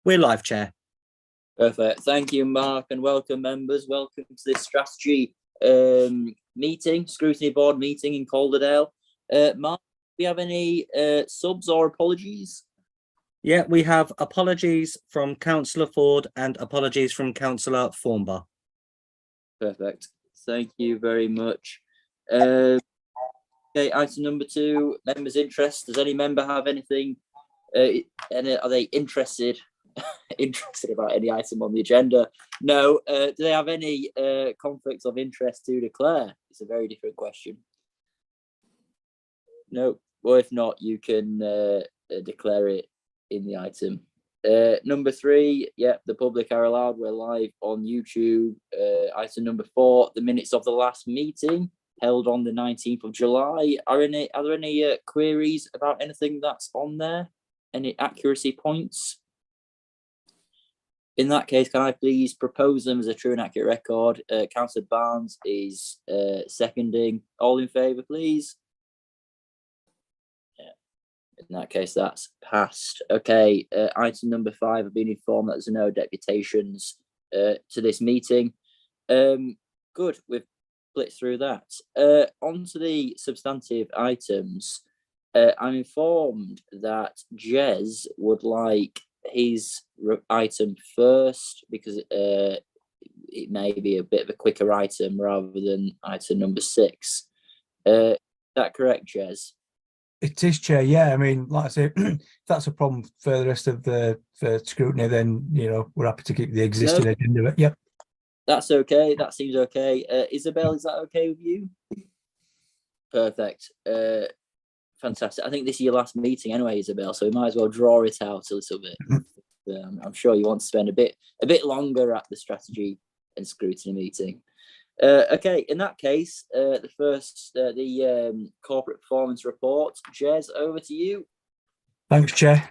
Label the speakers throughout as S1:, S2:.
S1: We're live, Chair.
S2: Perfect. Thank you, Mark, and welcome, members. Welcome to this strategy meeting, Scrutiny Board meeting in Calderdale. Mark, do we have any subs or apologies?
S1: Yeah, we have apologies from Councillor Ford and apologies from Councillor Thornbar.
S2: Perfect. Thank you very much. Okay, item number 2, members' interest. Does any member have anything? Are they interested about any item on the agenda? No. Do they have any conflicts of interest to declare? It's a very different question. No. Well, if not, you can declare it in the item. Number 3, yeah, the public are allowed. We're live on YouTube. Item number 4, the minutes of the last meeting held on the 19th of July. Are there any queries about anything that's on there? Any accuracy points? In that case, can I please propose them as a true and accurate record? Councillor Barnes is seconding. All in favour, please? Yeah. In that case, that's passed. Okay, item number 5, I've been informed that there's no deputations to this meeting. Good, we've split through that. On to the substantive items. I'm informed that Jez would like his item first because it may be a bit of a quicker item rather than item number 6. Is that correct, Jez?
S3: It is, Chair. Yeah, I mean, like I say, if that's a problem for the rest of the scrutiny, then we're happy to keep the existing agenda. But yep,
S2: that's okay. That seems okay. Isabel, is that okay with you? Perfect. Fantastic. I think this is your last meeting anyway, Isabel, so we might as well draw it out a little bit. I'm sure you want to spend a bit longer at the strategy and scrutiny meeting. Okay, in that case, the first, the corporate performance report. Jez, over to you.
S3: Thanks, Chair.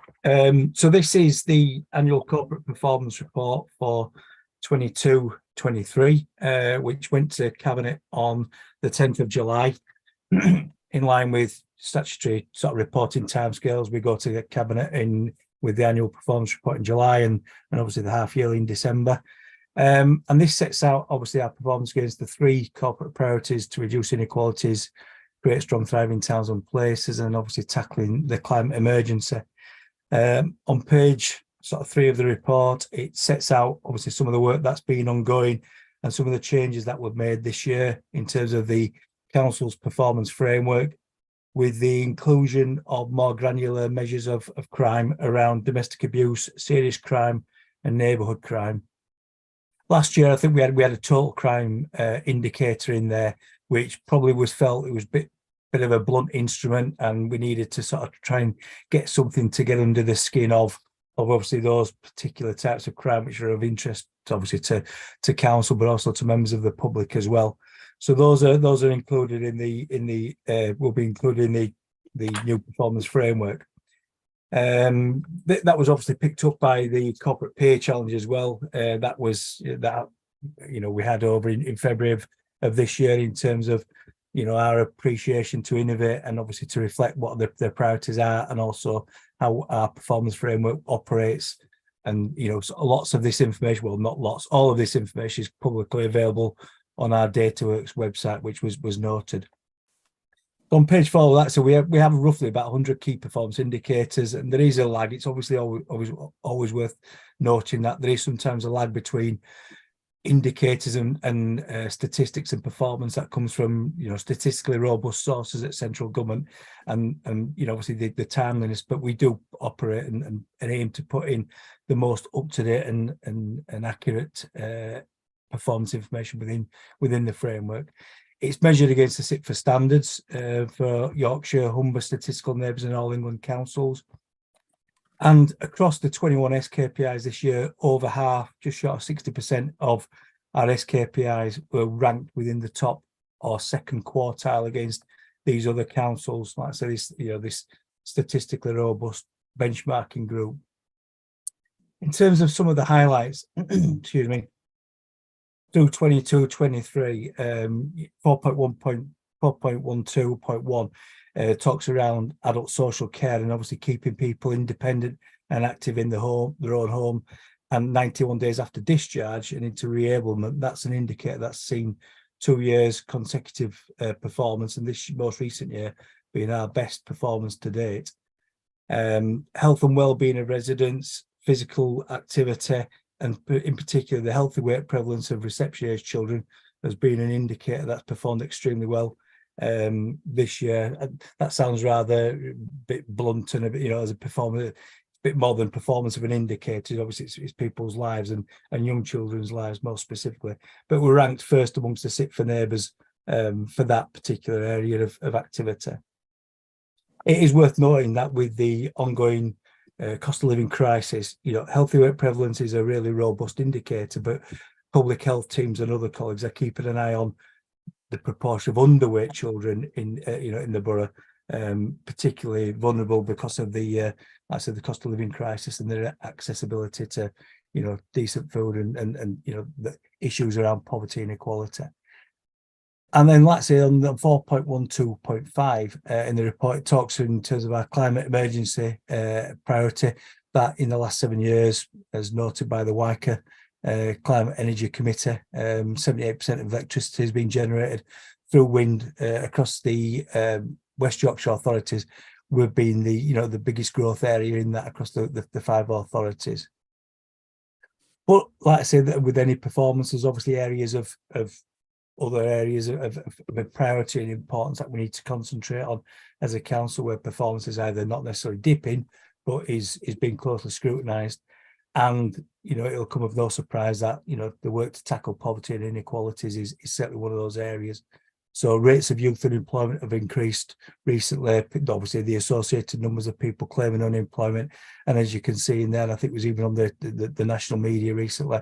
S3: So this is the annual corporate performance report for 22-23, which went to Cabinet on the 10th of July. In line with statutory sort of reporting timescales, we go to the Cabinet with the annual performance report in July and obviously the half yearly in December. And this sets out obviously our performance against the 3 corporate priorities to reduce inequalities, create strong thriving towns and places, and obviously tackling the climate emergency. On page sort of 3 of the report, it sets out obviously some of the work that's been ongoing and some of the changes that were made this year in terms of the Council's performance framework, with the inclusion of more granular measures of crime around domestic abuse, serious crime and neighbourhood crime. Last year, I think we had a total crime indicator in there, which probably was felt it was a bit of a blunt instrument, and we needed to sort of try and get something to get under the skin of obviously those particular types of crime which are of interest obviously to council, but also to members of the public as well. So those are included will be included in the new performance framework. That was obviously picked up by the corporate pay challenge as well. That we had over in February of this year in terms of our appreciation to innovate and obviously to reflect what their priorities are, and also how our performance framework operates. And so lots of this information, well, not lots, all of this information is publicly available on our DataWorks website, which was noted. On page 4 of that, so we have roughly about 100 key performance indicators, and there is a lag. It's obviously always worth noting that there is sometimes a lag between indicators and statistics and performance that comes from statistically robust sources at central government, and obviously the timeliness. But we do operate and aim to put in the most up-to-date and accurate performance information within the framework. It's measured against the SIPFA standards for Yorkshire, Humber, Statistical Neighbours and All England councils. And across the 21 SKPIs this year, over half, just short of 60% of our SKPIs were ranked within the top or second quartile against these other councils. Like I said, this statistically robust benchmarking group. In terms of some of the highlights, excuse me, through 22-23, 4.12.1, talks around adult social care and obviously keeping people independent and active in their own home, and 91 days after discharge and into reablement. That's an indicator that's seen 2 years consecutive performance, and this most recent year being our best performance to date. Health and well-being of residents, physical activity, and in particular the healthy weight prevalence of reception age children has been an indicator that's performed extremely well this year. That sounds rather a bit blunt and a bit, as a performance, bit more than performance of an indicator. Obviously it's people's lives and young children's lives more specifically, but we're ranked first amongst the Sit for Neighbours for that particular area of activity. It is worth noting that with the ongoing cost of living crisis, healthy weight prevalence is a really robust indicator, but public health teams and other colleagues are keeping an eye on the proportion of underweight children in the borough, particularly vulnerable because of the the cost of living crisis and their accessibility to decent food and the issues around poverty and inequality. And then let's say on the 4.12.5 in the report, it talks in terms of our climate emergency priority that in the last 7 years, as noted by the WICA Climate Energy Committee, 78% of electricity has been generated through wind across the West Yorkshire authorities. We've been the biggest growth area in that across the 5 authorities. But like I say, that with any performances, obviously areas of other areas of priority and importance that we need to concentrate on as a council, where performance is either not necessarily dipping, but is being closely scrutinised. And it'll come of no surprise that the work to tackle poverty and inequalities is certainly one of those areas. So rates of youth unemployment have increased recently, obviously the associated numbers of people claiming unemployment, and as you can see in there, I think it was even on the national media recently,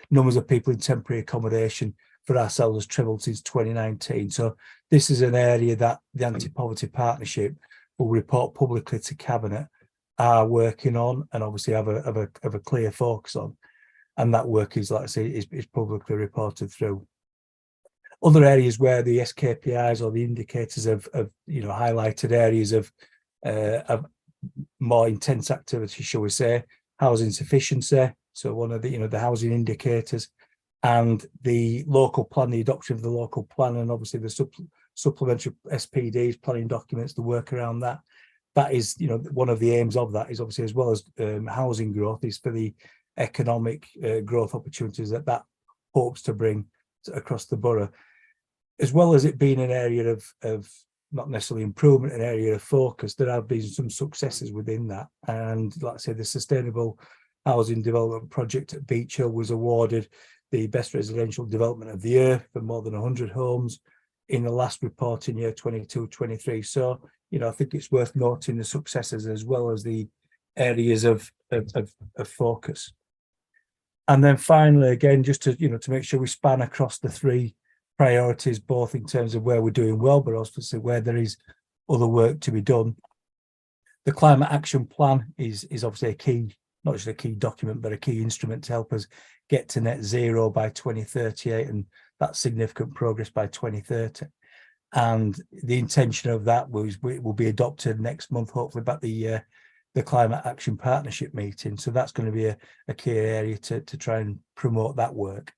S3: numbers of people in temporary accommodation for ourselves has trebled since 2019. So this is an area that the Anti-Poverty Partnership will report publicly to Cabinet, are working on, and obviously have a clear focus on. And that work is, like I say, is publicly reported through. Other areas where the SKPIs or the indicators have highlighted areas of more intense activity, shall we say, housing sufficiency. So one of the housing indicators, and the local plan, the adoption of the local plan, and obviously the supplementary SPDs, planning documents, the work around that. That is, one of the aims of that is obviously, as well as housing growth, is for the economic growth opportunities that hopes to bring across the borough, as well as it being an area of not necessarily improvement, an area of focus. There have been some successes within that, and like I say, the Sustainable Housing Development Project at Beach Hill was awarded the Best Residential Development of the Year for more than 100 homes in the last reporting year 22-23. So I think it's worth noting the successes as well as the areas of focus. And then finally, again, just to make sure we span across the 3 priorities, both in terms of where we're doing well, but also where there is other work to be done. The Climate Action Plan is obviously a key, not just a key document, but a key instrument to help us get to net zero by 2038, and that's significant progress by 2030. And the intention of that will be adopted next month, hopefully, about the Climate Action Partnership meeting. So that's going to be a key area to try and promote that work.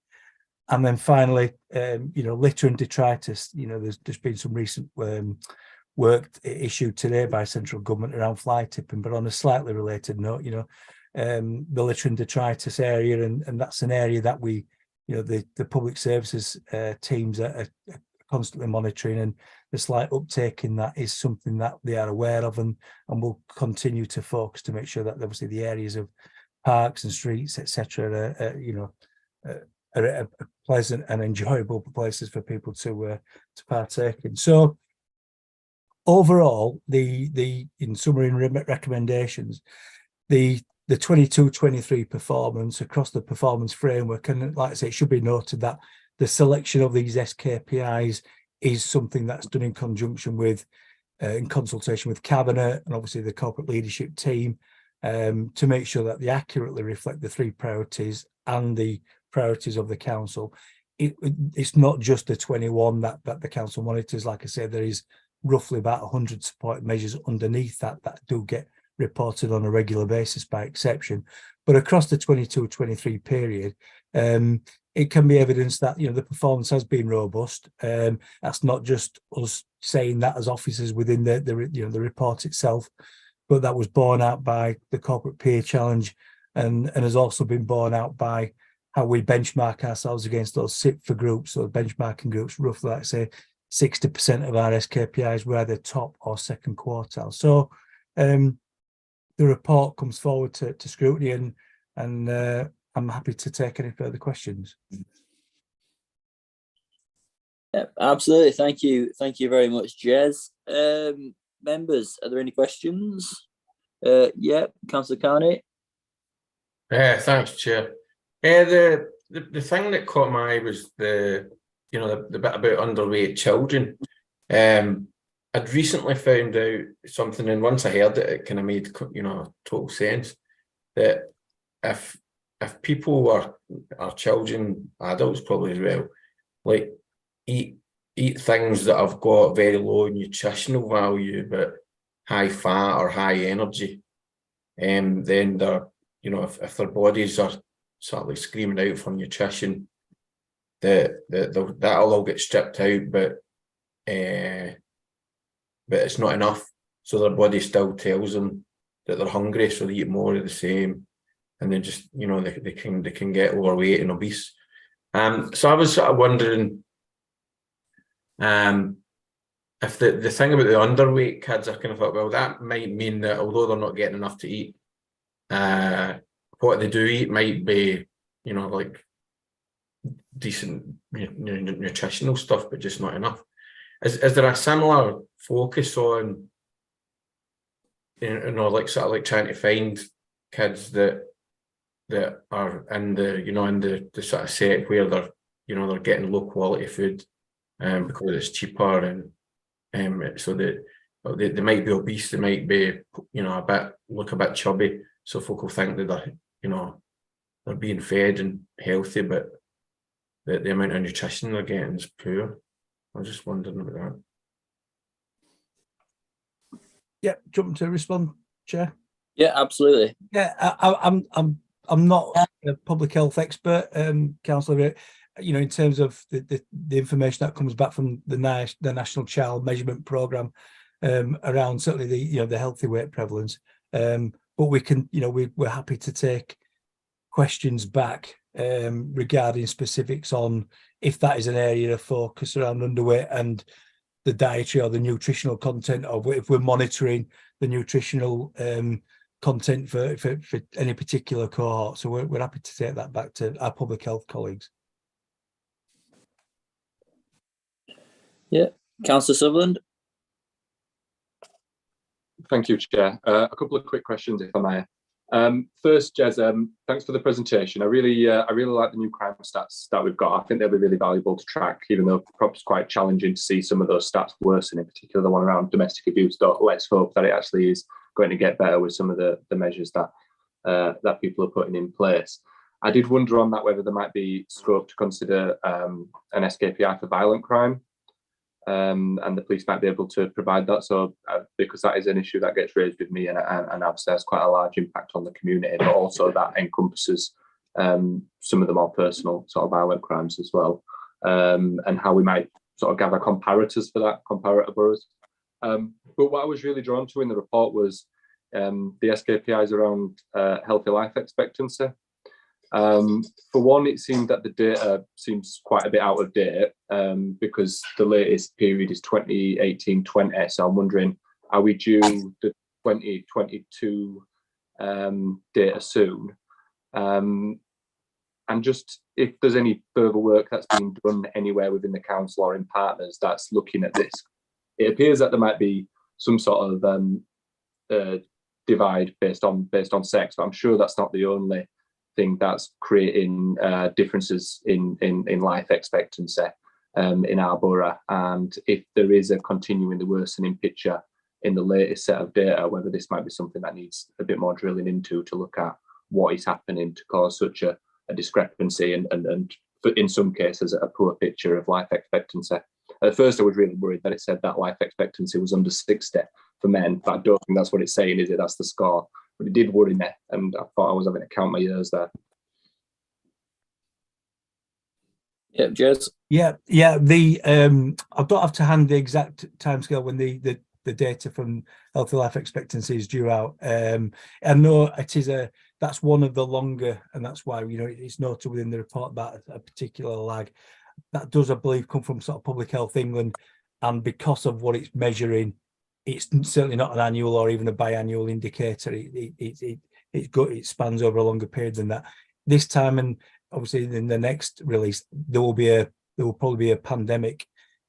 S3: And then finally, litter and detritus. There's just been some recent work issued today by central government around fly tipping, but on a slightly related note, the litter and detritus area, and that's an area that we, the public services teams are constantly monitoring, and the slight uptake in that is something that they are aware of, and will continue to focus to make sure that obviously the areas of parks and streets, etc., are pleasant and enjoyable places for people to partake in. So overall, in summary and recommendations, the 22-23 performance across the performance framework, and like I say, it should be noted that the selection of these SKPIs is something that's done in conjunction with, in consultation with Cabinet and obviously the corporate leadership team, to make sure that they accurately reflect the 3 priorities and the priorities of the council. It's not just the 21 that the council monitors. Like I said, there is roughly about 100 support measures underneath that do get reported on a regular basis by exception. But across the 22-23 period, it can be evidence that, you know, the performance has been robust. That's not just us saying that as officers within the report itself, but that was borne out by the corporate peer challenge, and has also been borne out by how we benchmark ourselves against those SIP for groups. So benchmarking groups, roughly, like say, 60% of our SKPIs were either top or second quartile. So the report comes forward to scrutiny, and I'm happy to take any further questions.
S2: Yeah, absolutely. Thank you very much, Jez. Members, are there any questions? Yeah, Councillor Carney.
S4: Thanks, Chair. The thing that caught my eye was the bit about underweight children. I'd recently found out something, and once I heard it kind of made total sense, that if people are children, adults probably as well, like eat things that have got very low nutritional value but high fat or high energy, then they're, if their bodies are sort of like screaming out for nutrition, that'll all get stripped out, but it's not enough. So their body still tells them that they're hungry, so they eat more of the same, and then just they can get overweight and obese. So I was sort of wondering if the thing about the underweight kids, I kind of thought, well, that might mean that although they're not getting enough to eat, what they do eat might be, like decent nutritional stuff, but just not enough. Is there a similar focus on, like sort of like trying to find kids that are in the sort of set where they're getting low quality food, because it's cheaper, and so that they might be obese, they might be look a bit chubby, so folk will think that they're being fed and healthy, but the amount of nutrition they're getting is poor. I was just wondering about that.
S3: Yeah, do you want me to respond, Chair?
S2: Yeah, absolutely.
S3: Yeah, I'm not a public health expert, Councillor. In terms of the information that comes back from the National Child Measurement Programme around certainly the healthy weight prevalence, but we can we're happy to take questions back regarding specifics on if that is an area of focus around underweight and the dietary or the nutritional content, or if we're monitoring the nutritional content for any particular cohort. So we're happy to take that back to our public health colleagues.
S2: Yeah, Councillor Sutherland.
S5: Thank you, Chair. A couple of quick questions, if I may. First, Jez, thanks for the presentation. I really like the new crime stats that we've got. I think they'll be really valuable to track, even though perhaps it's quite challenging to see some of those stats worsen, in particular the one around domestic abuse. Let's hope that it actually is going to get better with some of the measures that people are putting in place. I did wonder on that whether there might be scope to consider an SKPI for violent crime, and the police might be able to provide that. So because that is an issue that gets raised with me, and obviously has quite a large impact on the community, but also that encompasses some of the more personal sort of violent crimes as well, and how we might sort of gather comparators for that, comparator boroughs. But what I was really drawn to in the report was the SKPIs around healthy life expectancy. For one, it seemed that the data seems quite a bit out of date, because the latest period is 2018-20. So I'm wondering, are we due the 2022 data soon? And just if there's any further work that's being done anywhere within the council or in partners that's looking at this. It appears that there might be some sort of divide based on sex, but I'm sure that's not the only thing that's creating differences in life expectancy in our borough. And if there is a continuing the worsening picture in the latest set of data, whether this might be something that needs a bit more drilling into to look at what is happening to cause such a discrepancy and in some cases a poor picture of life expectancy. At first, I was really worried that it said that life expectancy was under 60 for men, but I don't think that's what it's saying, is it? That's the score. But it did worry me, and I thought I was having to count my years there.
S2: Yeah, Jez.
S3: Yeah. The I don't have to hand the exact timescale when the data from healthy life expectancy is due out. I know it is that's one of the longer, and that's why, you know, it's noted within the report about a particular lag. That does, I believe, come from sort of Public Health England, and because of what it's measuring, it's certainly not an annual or even a biannual indicator. It spans over a longer period than that. This time, and obviously in the next release, there will probably be a pandemic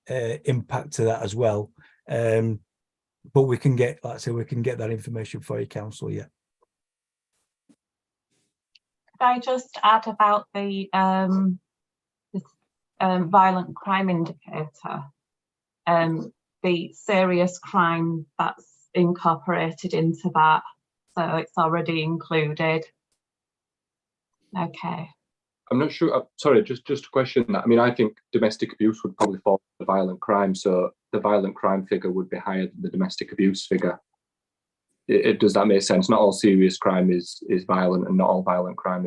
S3: impact to that as well. But we can get, like I say, we can get that information for you, council. Yeah.
S6: Could I just add about the violent crime indicator, the serious crime that's incorporated into that, so it's already included. Okay.
S5: I'm not sure. Sorry, just a question. I mean, I think domestic abuse would probably fall under violent crime, so the violent crime figure would be higher than the domestic abuse figure. Does that make sense? Not all serious crime is violent, and not all violent crime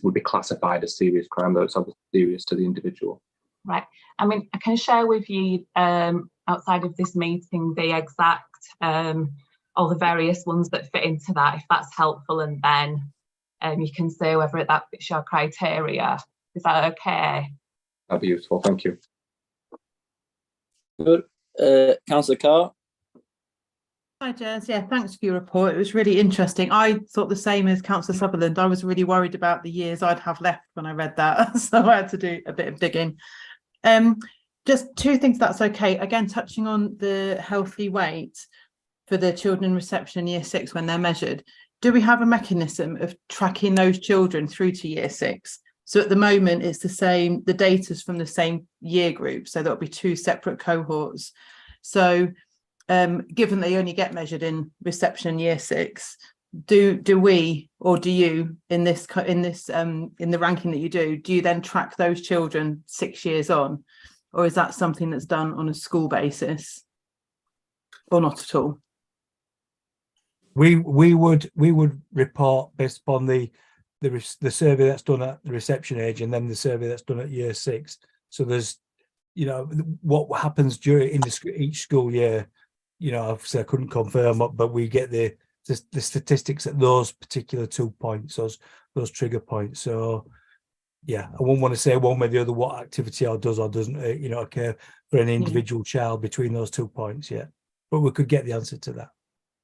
S5: would be classified as serious crime, though it's obviously serious to the individual.
S6: Right. I mean, I can share with you outside of this meeting the exact all the various ones that fit into that, if that's helpful, and then you can say whether that fits your criteria. Is that okay?
S5: That'd be useful. Thank you.
S2: Good. Councillor Carr.
S7: Hi, Jez. Yeah, thanks for your report. It was really interesting. I thought the same as Councillor Sutherland. I was really worried about the years I'd have left when I read that, so I had to do a bit of digging. Just two things, that's okay. Again, touching on the healthy weight for the children in reception in year 6 when they're measured. Do we have a mechanism of tracking those children through to year 6? So at the moment, it's the same, the data's from the same year group, so there'll be 2 separate cohorts. So given they only get measured in reception year 6, do we, or do you, in the ranking that you do you then track those children 6 years on, or is that something that's done on a school basis, or not at all?
S3: We would report based upon the survey that's done at the reception age, and then the survey that's done at year 6. So there's, you know, what happens during each school year. You know, obviously I couldn't confirm, but we get the statistics at those particular 2 points, those trigger points. So yeah, I wouldn't want to say one way or the other what activity does or doesn't, you know, occur for an individual child between those 2 points yet, but we could get the answer to that.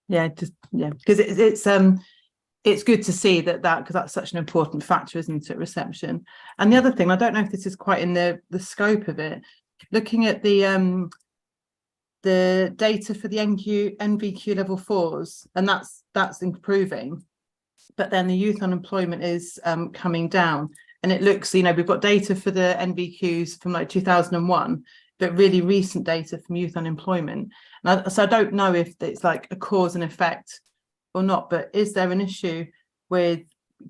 S3: Yeah, because it's good to see that because that's such an important factor, isn't it, reception. And the other thing, I don't know if this is quite in the scope of it, looking at the data for the NVQ level 4s, and that's improving, but then the youth unemployment is coming down, and it looks, you know, we've got data for the NVQs from like 2001, but really recent data from youth unemployment. So I don't know if it's like a cause and effect or not, but is there an issue with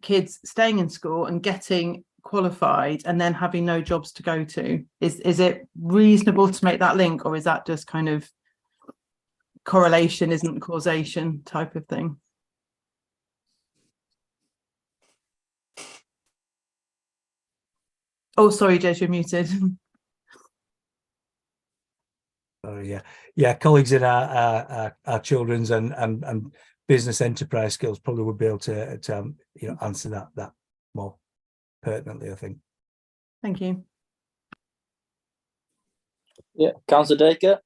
S3: kids staying in school and getting qualified and then having no jobs to go to? Is it reasonable to make that link, or is that just kind of correlation isn't causation type of thing? Oh, sorry, Jez, you're muted. Oh yeah. Colleagues in our children's and business enterprise skills probably would be able to you know, answer that more pertinently, I think. Thank you.
S2: Yeah, Councillor Dacre.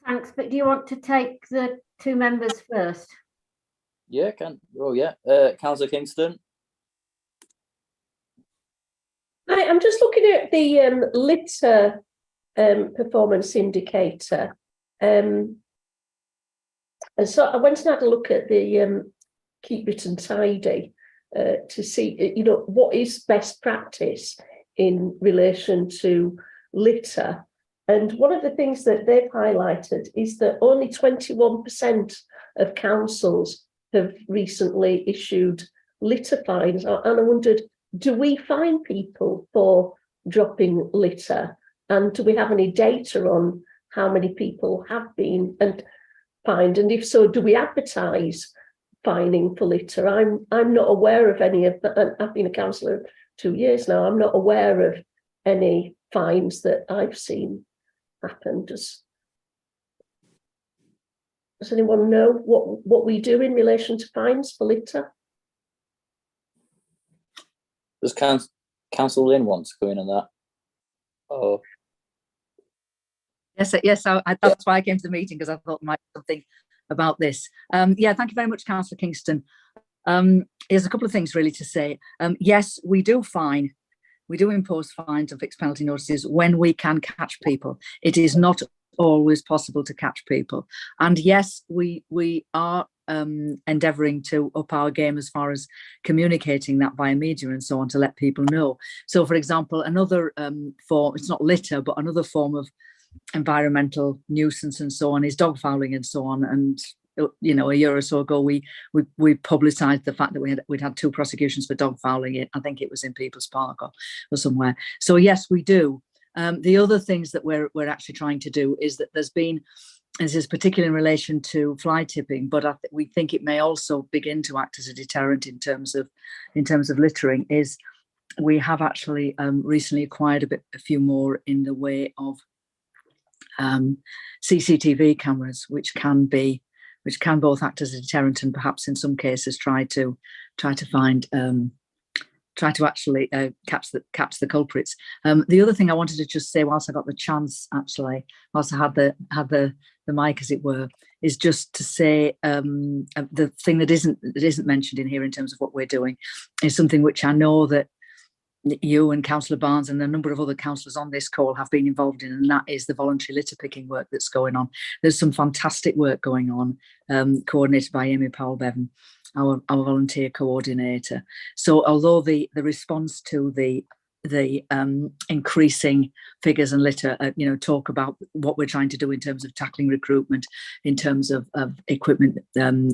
S8: Thanks, but do you want to take the 2 members first?
S2: Yeah, Councillor Kingston.
S9: I'm just looking at the litter performance indicator, and so I went and had a look at the Keep Written Tidy to see, you know, what is best practice in relation to litter. And one of the things that they've highlighted is that only 21% of councils have recently issued litter fines, and I wondered, do we fine people for dropping litter? And do we have any data on how many people have been and fined? And if so, do we advertise fining for litter? I'm not aware of any of that. And I've been a councillor 2 years now. I'm not aware of any fines that I've seen happen. Does anyone know what we do in relation to fines for litter?
S2: Does Councillor Lynn want to go in on that? Oh,
S10: Yes, that's why I came to the meeting, because I thought there might be something about this. Yeah, thank you very much, Councillor Kingston. Here's a couple of things really to say. Yes, we do impose fines and fixed penalty notices when we can catch people. It is not always possible to catch people. And yes, we are endeavouring to up our game as far as communicating that via media and so on, to let people know. So, for example, another form, it's not litter, but another form of environmental nuisance and so on is dog fouling and so on. And you know, a year or so ago, we publicised the fact that we'd had 2 prosecutions for dog fouling. I think it was in People's Park or somewhere. So yes, we do. The other things that we're actually trying to do is that this is particularly in relation to fly tipping, but we think it may also begin to act as a deterrent in terms of littering. Is we have actually recently acquired a few more in the way of CCTV cameras, which can both act as a deterrent and perhaps in some cases try to actually catch the culprits. The other thing I wanted to just say, whilst I got the chance, actually, whilst I had the mic, as it were, is just to say the thing that isn't mentioned in here in terms of what we're doing is something which I know that you and Councillor Barnes and a number of other councillors on this call have been involved in, and that is the voluntary litter picking work that's going on. There's some fantastic work going on, coordinated by Amy Powell-Bevan, our volunteer coordinator. So although the response to the increasing figures and litter, talk about what we're trying to do in terms of tackling recruitment, in terms of equipment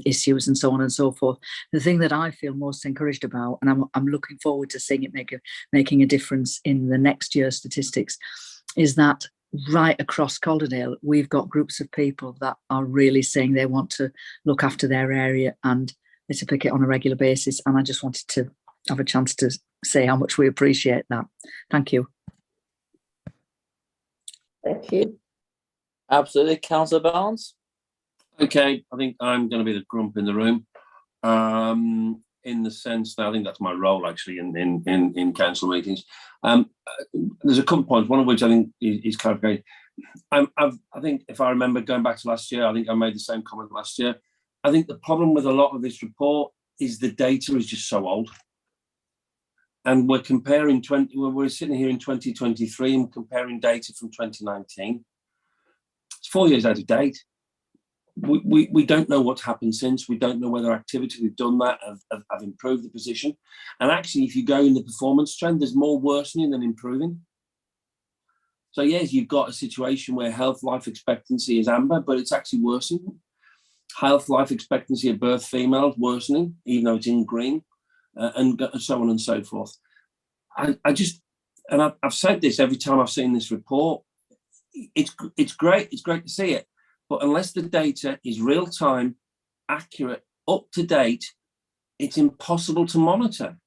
S10: issues and so on and so forth. The thing that I feel most encouraged about, and I'm looking forward to seeing it making a difference in the next year's statistics, is that right across Calderdale, we've got groups of people that are really saying they want to look after their area and litter pick it on a regular basis. And I just wanted to have a chance to say how much we appreciate that. Thank you.
S9: Thank you.
S2: absolutely. Councillor Barnes?
S11: Okay, I think I'm going to be the grump in the room, in the sense that I think that's my role actually in council meetings. There's a couple of points, one of which I think is clarification. I think if I remember going back to last year, I think I made the same comment last year. I think the problem with a lot of this report is the data is just so old. And we're comparing we're sitting here in 2023 and comparing data from 2019. It's 4 years out of date. We don't know what's happened since. We don't know whether activity we've done that have improved the position. And actually, if you go in the performance trend, there's more worsening than improving. So yes, you've got a situation where health life expectancy is amber, but it's actually worsening. Health life expectancy of birth females worsening, even though it's in green, and so on and so forth. I've said this every time I've seen this report. It's great to see it, but unless the data is real time, accurate, up to date, it's impossible to monitor.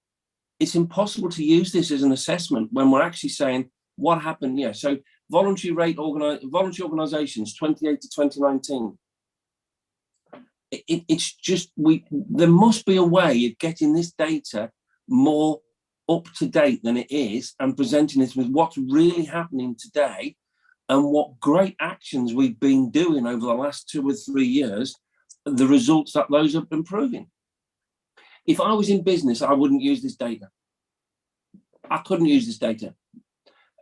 S11: It's impossible to use this as an assessment when we're actually saying what happened. Yeah, so voluntary organisations 28 to 2019. It's just there must be a way of getting this data more up to date than it is, and presenting this with what's really happening today and what great actions we've been doing over the last 2 or 3 years, the results that those are improving. If I was in business, I wouldn't use this data. I couldn't use this data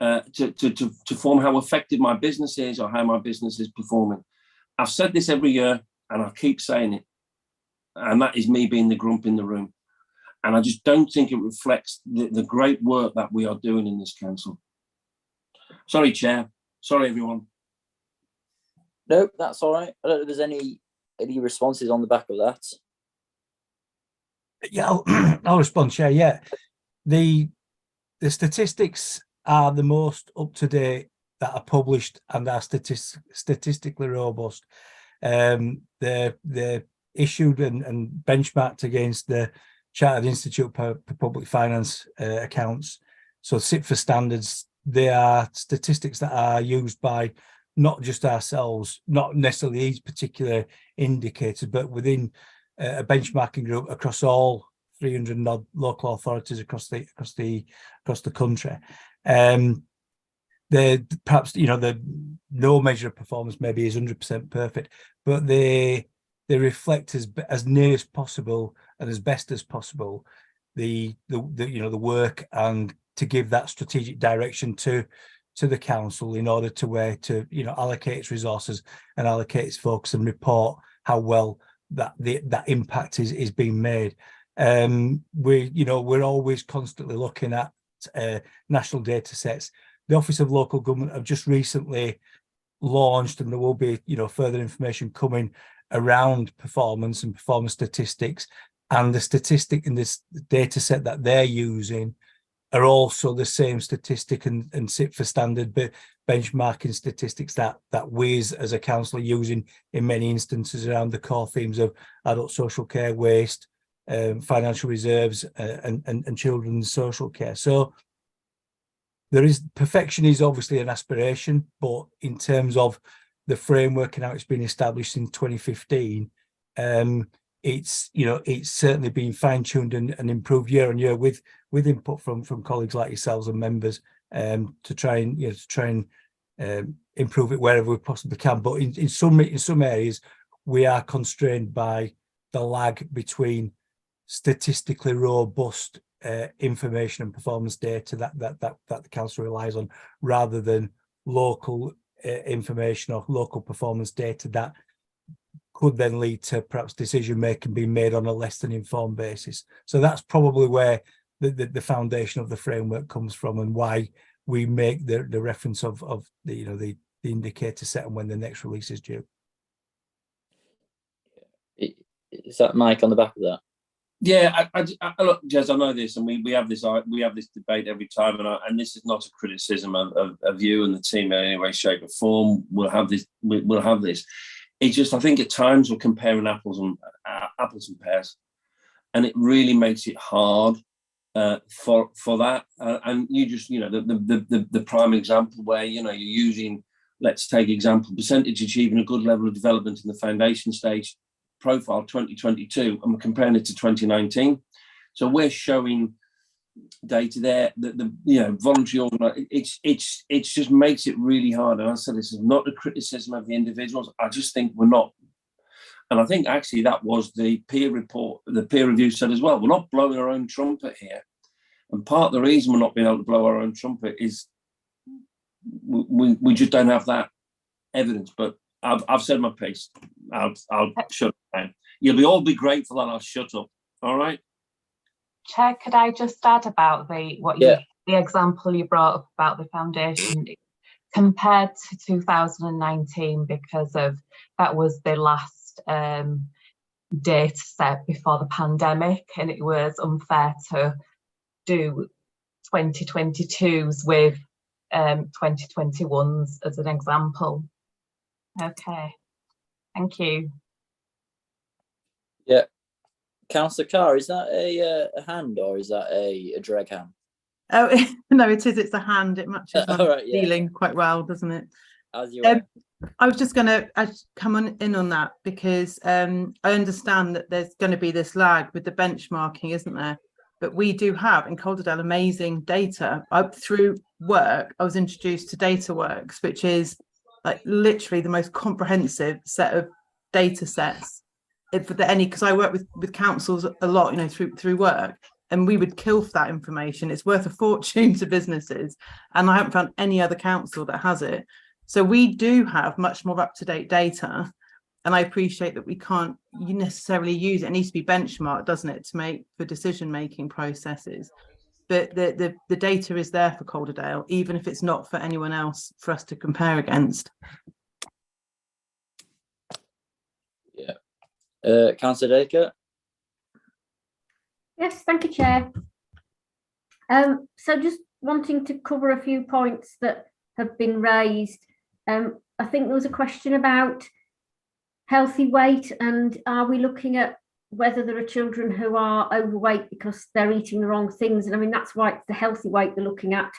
S11: to form how effective my business is or how my business is performing. I've said this every year, and I keep saying it, and that is me being the grump in the room. And I just don't think it reflects the great work that we are doing in this council. Sorry, Chair. Sorry, everyone.
S2: No, that's all right. I don't know if there's any responses on the back of that.
S3: Yeah, I'll respond, Chair. Yeah, the statistics are the most up to date that are published and are statistically robust. They're issued and benchmarked against the Chartered Institute for Public Finance accounts. So SIP for standards, they are statistics that are used by not just ourselves, not necessarily these particular indicators, but within a benchmarking group across all 300 odd local authorities across the country. They perhaps, you know, the no measure of performance maybe is 100% perfect, but they reflect as near as possible and as best as possible the you know, the work, and to give that strategic direction to the council in order to where to, you know, allocate its resources and allocate its focus and report how well that impact is being made. We're always constantly looking at national data sets. The Office of Local Government have just recently launched, and there will be, you know, further information coming around performance and performance statistics, and the statistic in this data set that they're using are also the same statistic and SIP for standard, but benchmarking statistics that we as a council are using in many instances around the core themes of adult social care, waste, financial reserves, and children's social care. So perfection is obviously an aspiration, but in terms of the framework and how it's been established in 2015, it's certainly been fine-tuned and improved year on year with input from colleagues like yourselves and members, to try and improve it wherever we possibly can. But in some areas we are constrained by the lag between statistically robust information and performance data that the council relies on, rather than local information or local performance data that could then lead to perhaps decision making being made on a less than informed basis. So that's probably where the foundation of the framework comes from, and why we make the reference of the indicator set and when the next release is due.
S2: Is that Mike on the back of that?
S11: Yeah, I look, Jez, I know this, and we have this debate every time, and this is not a criticism of you and the team in any way, shape, or form. We'll have this. It's just, I think at times we're comparing apples and pears, and it really makes it hard for that. And you just, the prime example where you're using, let's take example, percentage achieving a good level of development in the foundation stage profile 2022, and we're comparing it to 2019. So we're showing data there that the voluntary organisation, it just makes it really hard. And I said this is not a criticism of the individuals. I just think we're not, and I think actually that was the peer report, the peer review said as well, we're not blowing our own trumpet here. And part of the reason we're not being able to blow our own trumpet is we just don't have that evidence. But I've said my piece. I'll shut up now. You'll all be grateful that I'll shut up. All right.
S6: Chair, could I just add about the example you brought up about the foundation compared to 2019, because of that was the last data set before the pandemic, and it was unfair to do 2022s with 2021s as an example. Okay, thank you.
S2: Yeah, Councillor Carr, is that a hand or is that a drag hand?
S7: Oh no, it is. It's a hand. It matches my feeling quite well, doesn't it?
S2: As you
S7: I was just going to come in on that, because I understand that there's going to be this lag with the benchmarking, isn't there? But we do have in Calderdale amazing data. Through work, I was introduced to DataWorks, which is like literally the most comprehensive set of data sets because I work with councils a lot, through work, and we would kill for that information. It's worth a fortune to businesses, and I haven't found any other council that has it. So we do have much more up-to-date data, and I appreciate that we can't necessarily use it. It needs to be benchmarked, doesn't it, to make for decision-making processes. But the data is there for Calderdale, even if it's not for anyone else for us to compare against.
S2: Yeah. Councillor Dacre?
S8: Yes, thank you, Chair. So just wanting to cover a few points that have been raised. I think there was a question about healthy weight, and are we looking at whether there are children who are overweight because they're eating the wrong things? And I mean, that's why it's the healthy weight they're looking at,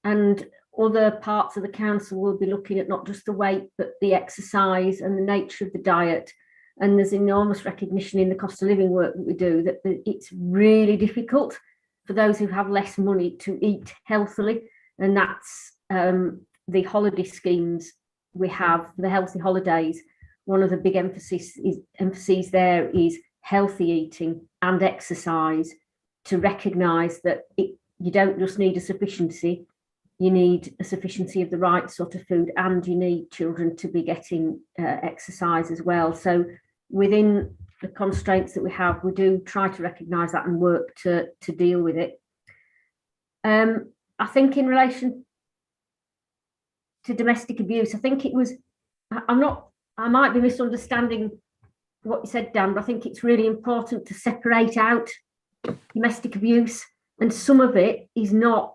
S8: and other parts of the council will be looking at not just the weight, but the exercise and the nature of the diet. And there's enormous recognition in the cost of living work that we do that it's really difficult for those who have less money to eat healthily. And that's the holiday schemes we have, the healthy holidays. One of the big emphases there is healthy eating and exercise, to recognise that you don't just need a sufficiency, you need a sufficiency of the right sort of food, and you need children to be getting exercise as well. So within the constraints that we have, we do try to recognise that and work to deal with it. I think in relation to domestic abuse, I think it was, I might be misunderstanding what you said, Dan, but I think it's really important to separate out domestic abuse, and some of it is not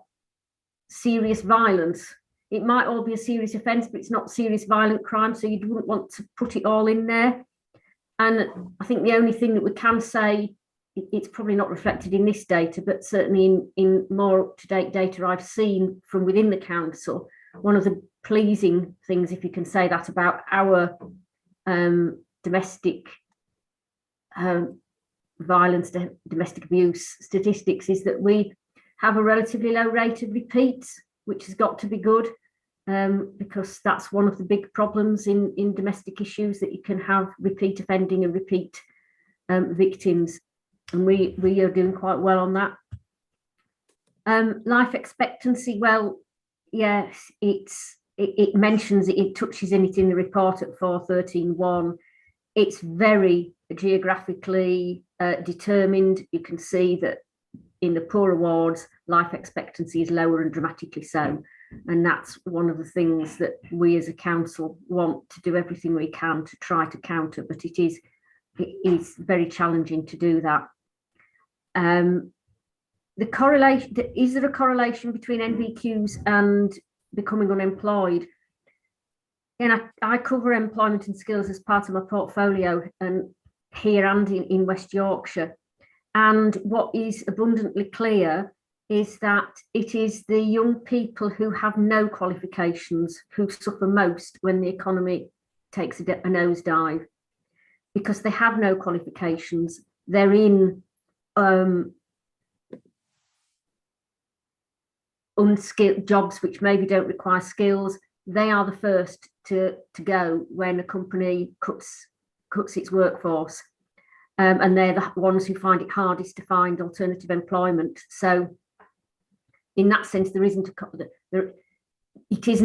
S8: serious violence. It might all be a serious offence, but it's not serious violent crime, so you wouldn't want to put it all in there. And I think the only thing that we can say, it's probably not reflected in this data, but certainly in more up-to-date data I've seen from within the council, one of the pleasing things, if you can say that, about our domestic violence, domestic abuse statistics is that we have a relatively low rate of repeats, which has got to be good, because that's one of the big problems in domestic issues, that you can have repeat offending and repeat victims, and we are doing quite well on that. Life expectancy, well, yes, it mentions it touches in it in the report at 4.13.1. It's very geographically determined. You can see that in the poorer wards, life expectancy is lower, and dramatically so. And that's one of the things that we as a council want to do everything we can to try to counter, but it is very challenging to do that. The correlation, is there a correlation between NVQs and becoming unemployed? And I cover employment and skills as part of my portfolio, and here and in West Yorkshire. And what is abundantly clear is that it is the young people who have no qualifications who suffer most when the economy takes a nosedive, because they have no qualifications. They're in unskilled jobs which maybe don't require skills. They are the first to go when a company cuts its workforce, and they're the ones who find it hardest to find alternative employment. So in that sense, it isn't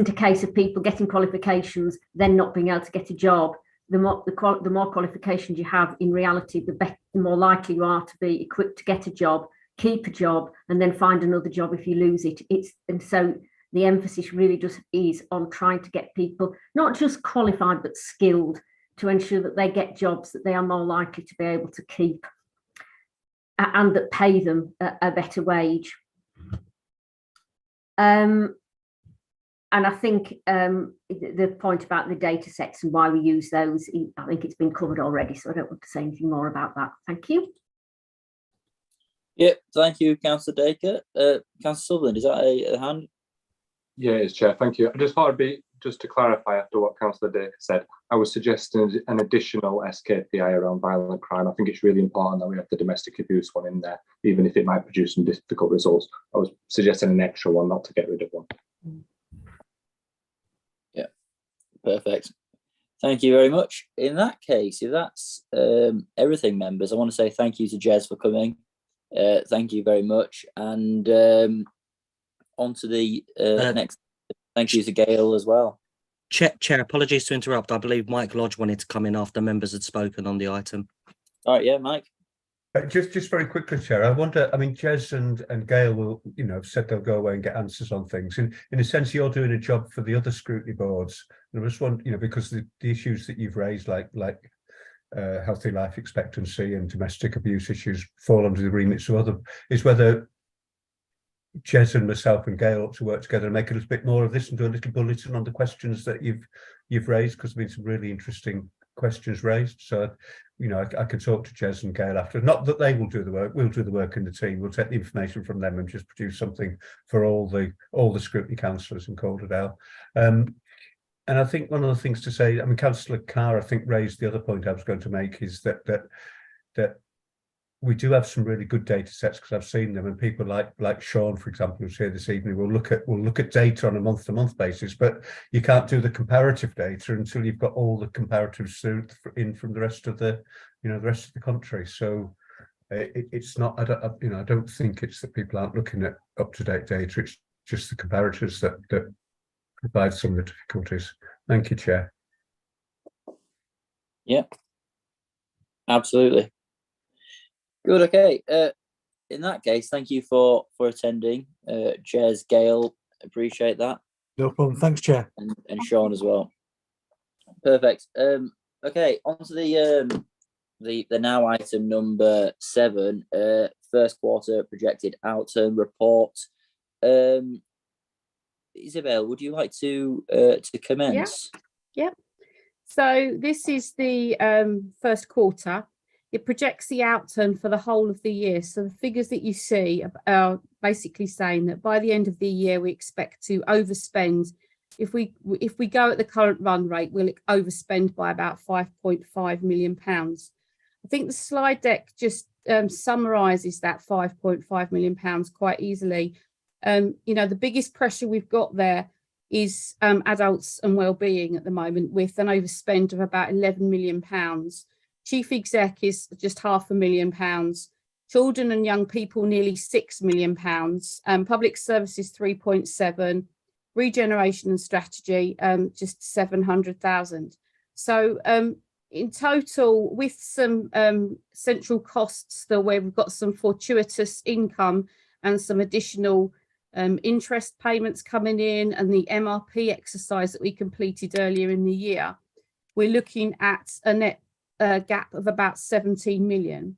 S8: a case of people getting qualifications then not being able to get a job. The more qualifications you have, in reality, the more likely you are to be equipped to get a job, keep a job, and then find another job if you lose it. And so the emphasis really just is on trying to get people not just qualified but skilled, to ensure that they get jobs that they are more likely to be able to keep, and that pay them a better wage. And I think the point about the data sets and why we use those, I think it's been covered already, so I don't want to say anything more about that. Thank you.
S2: Yeah, thank you, Councillor Dacre. Councillor Sutherland, is that a hand?
S5: Yeah, it's Chair. Thank you. I just thought it'd be, just to clarify after what Councillor Dacre said, I was suggesting an additional SKPI around violent crime. I think it's really important that we have the domestic abuse one in there, even if it might produce some difficult results. I was suggesting an extra one, not to get rid of one.
S2: Yeah, perfect. Thank you very much. In that case, if that's everything, members, I want to say thank you to Jez for coming. Thank you very much. And on to the next. Thank you to Gail as well.
S1: Chair, apologies to interrupt. I believe Mike Lodge wanted to come in after members had spoken on the item.
S2: All right, yeah, Mike.
S3: Just very quickly, Chair, I wonder, I mean, Jez and Gail will, have said they'll go away and get answers on things. In a sense, you're doing a job for the other scrutiny boards. And I just want, because the issues that you've raised, like healthy life expectancy and domestic abuse issues, fall under the remit. So whether
S12: Jez and myself and Gail ought to work together and make a little bit more of this and do a little bulletin on the questions that you've raised, because there's been some really interesting questions raised. So, you know, I can talk to Jez and Gail after. Not that they will do the work; we'll do the work in the team. We'll take the information from them and just produce something for all the scrutiny councillors in Calderdale. And I think one of the things to say, I mean, Councillor Carr, I think, raised the other point I was going to make, is that we do have some really good data sets, because I've seen them, and people like Sean, for example, who's here this evening, will look at data on a month-to-month basis, but you can't do the comparative data until you've got all the comparatives in from the rest of the country. So it's not, I don't think it's that people aren't looking at up-to-date data. It's just the comparators that provide some of the difficulties. Thank you, Chair.
S2: Yeah, absolutely. Good. Okay. In that case, thank you for attending, Jez, Gail. Appreciate that.
S3: No problem. Thanks, Chair.
S2: And Sean as well. Perfect. Okay. On to the now item number 7. First quarter projected outturn report. Isabel, would you like to commence?
S13: Yeah. So this is the first quarter. It projects the outturn for the whole of the year. So the figures that you see are basically saying that by the end of the year, we expect to overspend. If we go at the current run rate, we'll overspend by about £5.5 million. I think the slide deck just summarises that £5.5 million quite easily. The biggest pressure we've got there is adults and wellbeing at the moment, with an overspend of about £11 million. Chief Exec is just £500,000. Children and young people, nearly £6 million. Public services, 3.7. Regeneration and strategy, just 700,000. So in total, with some central costs, where we've got some fortuitous income and some additional interest payments coming in, and the MRP exercise that we completed earlier in the year, we're looking at a net gap of about 17 million.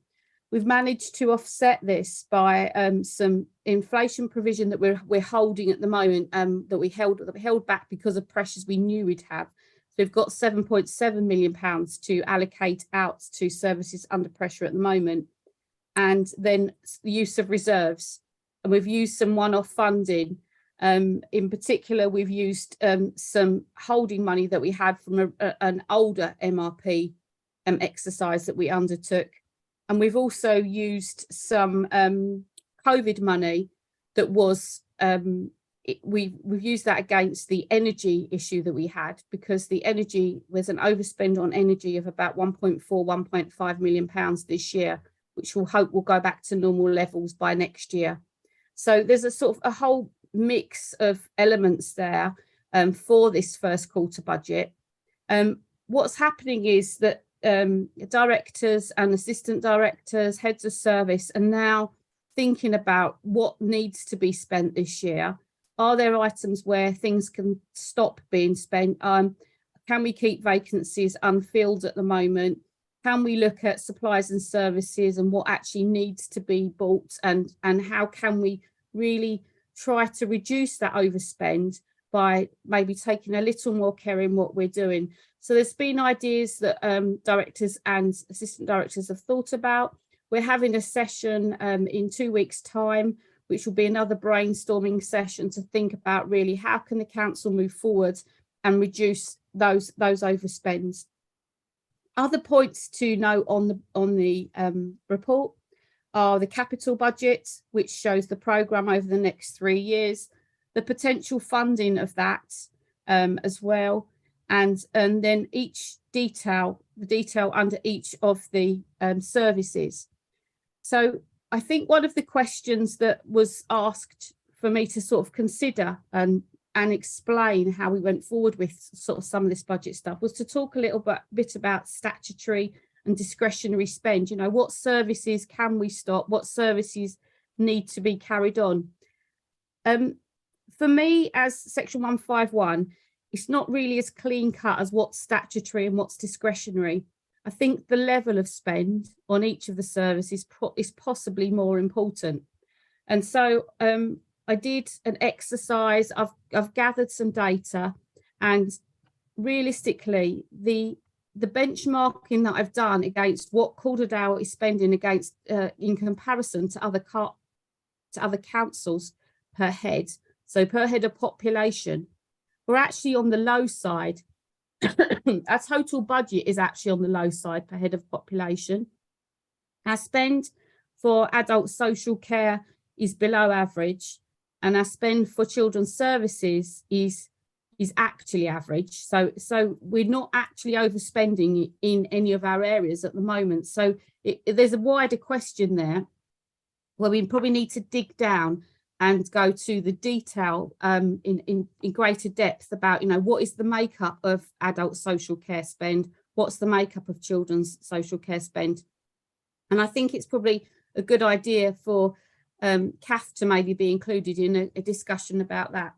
S13: We've managed to offset this by some inflation provision that we're holding at the moment, that we held back because of pressures we knew we'd have. So we've got £7.7 million to allocate out to services under pressure at the moment, and then the use of reserves. And we've used some one-off funding. In particular, we've used some holding money that we had from an older MRP exercise that we undertook. And we've also used some COVID money that was, we've used that against the energy issue that we had, because the energy was an overspend on energy of about £1.5 million this year, which we'll hope will go back to normal levels by next year. So there's a sort of a whole mix of elements there for this first quarter budget. What's happening is that directors and assistant directors, heads of service, are now thinking about what needs to be spent this year. Are there items where things can stop being spent? Can we keep vacancies unfilled at the moment? Can we look at supplies and services and what actually needs to be bought, and how can we really try to reduce that overspend by maybe taking a little more care in what we're doing? So there's been ideas that directors and assistant directors have thought about. We're having a session in 2 weeks' time, which will be another brainstorming session to think about really how can the council move forward and reduce those overspends. Other points to note on the report are the capital budget, which shows the programme over the next 3 years, the potential funding of that as well, and then the detail under each of the services. So I think one of the questions that was asked for me to sort of consider and explain how we went forward with sort of some of this budget stuff was to talk a little bit about statutory and discretionary spend. You know, what services can we stop? What services need to be carried on? For me, as Section 151, it's not really as clean cut as what's statutory and what's discretionary. I think the level of spend on each of the services is possibly more important. And so I did an exercise. I've gathered some data, and realistically, the benchmarking that I've done against what Calderdale is spending against in comparison to other councils per head, so per head of population, we're actually on the low side. Our total budget is actually on the low side per head of population. Our spend for adult social care is below average, and our spend for children's services is actually average. So we're not actually overspending in any of our areas at the moment. So there's a wider question there where we probably need to dig down and go to the detail in greater depth about, you know, what is the makeup of adult social care spend, what's the makeup of children's social care spend. And I think it's probably a good idea for Kath to maybe be included in a discussion about that.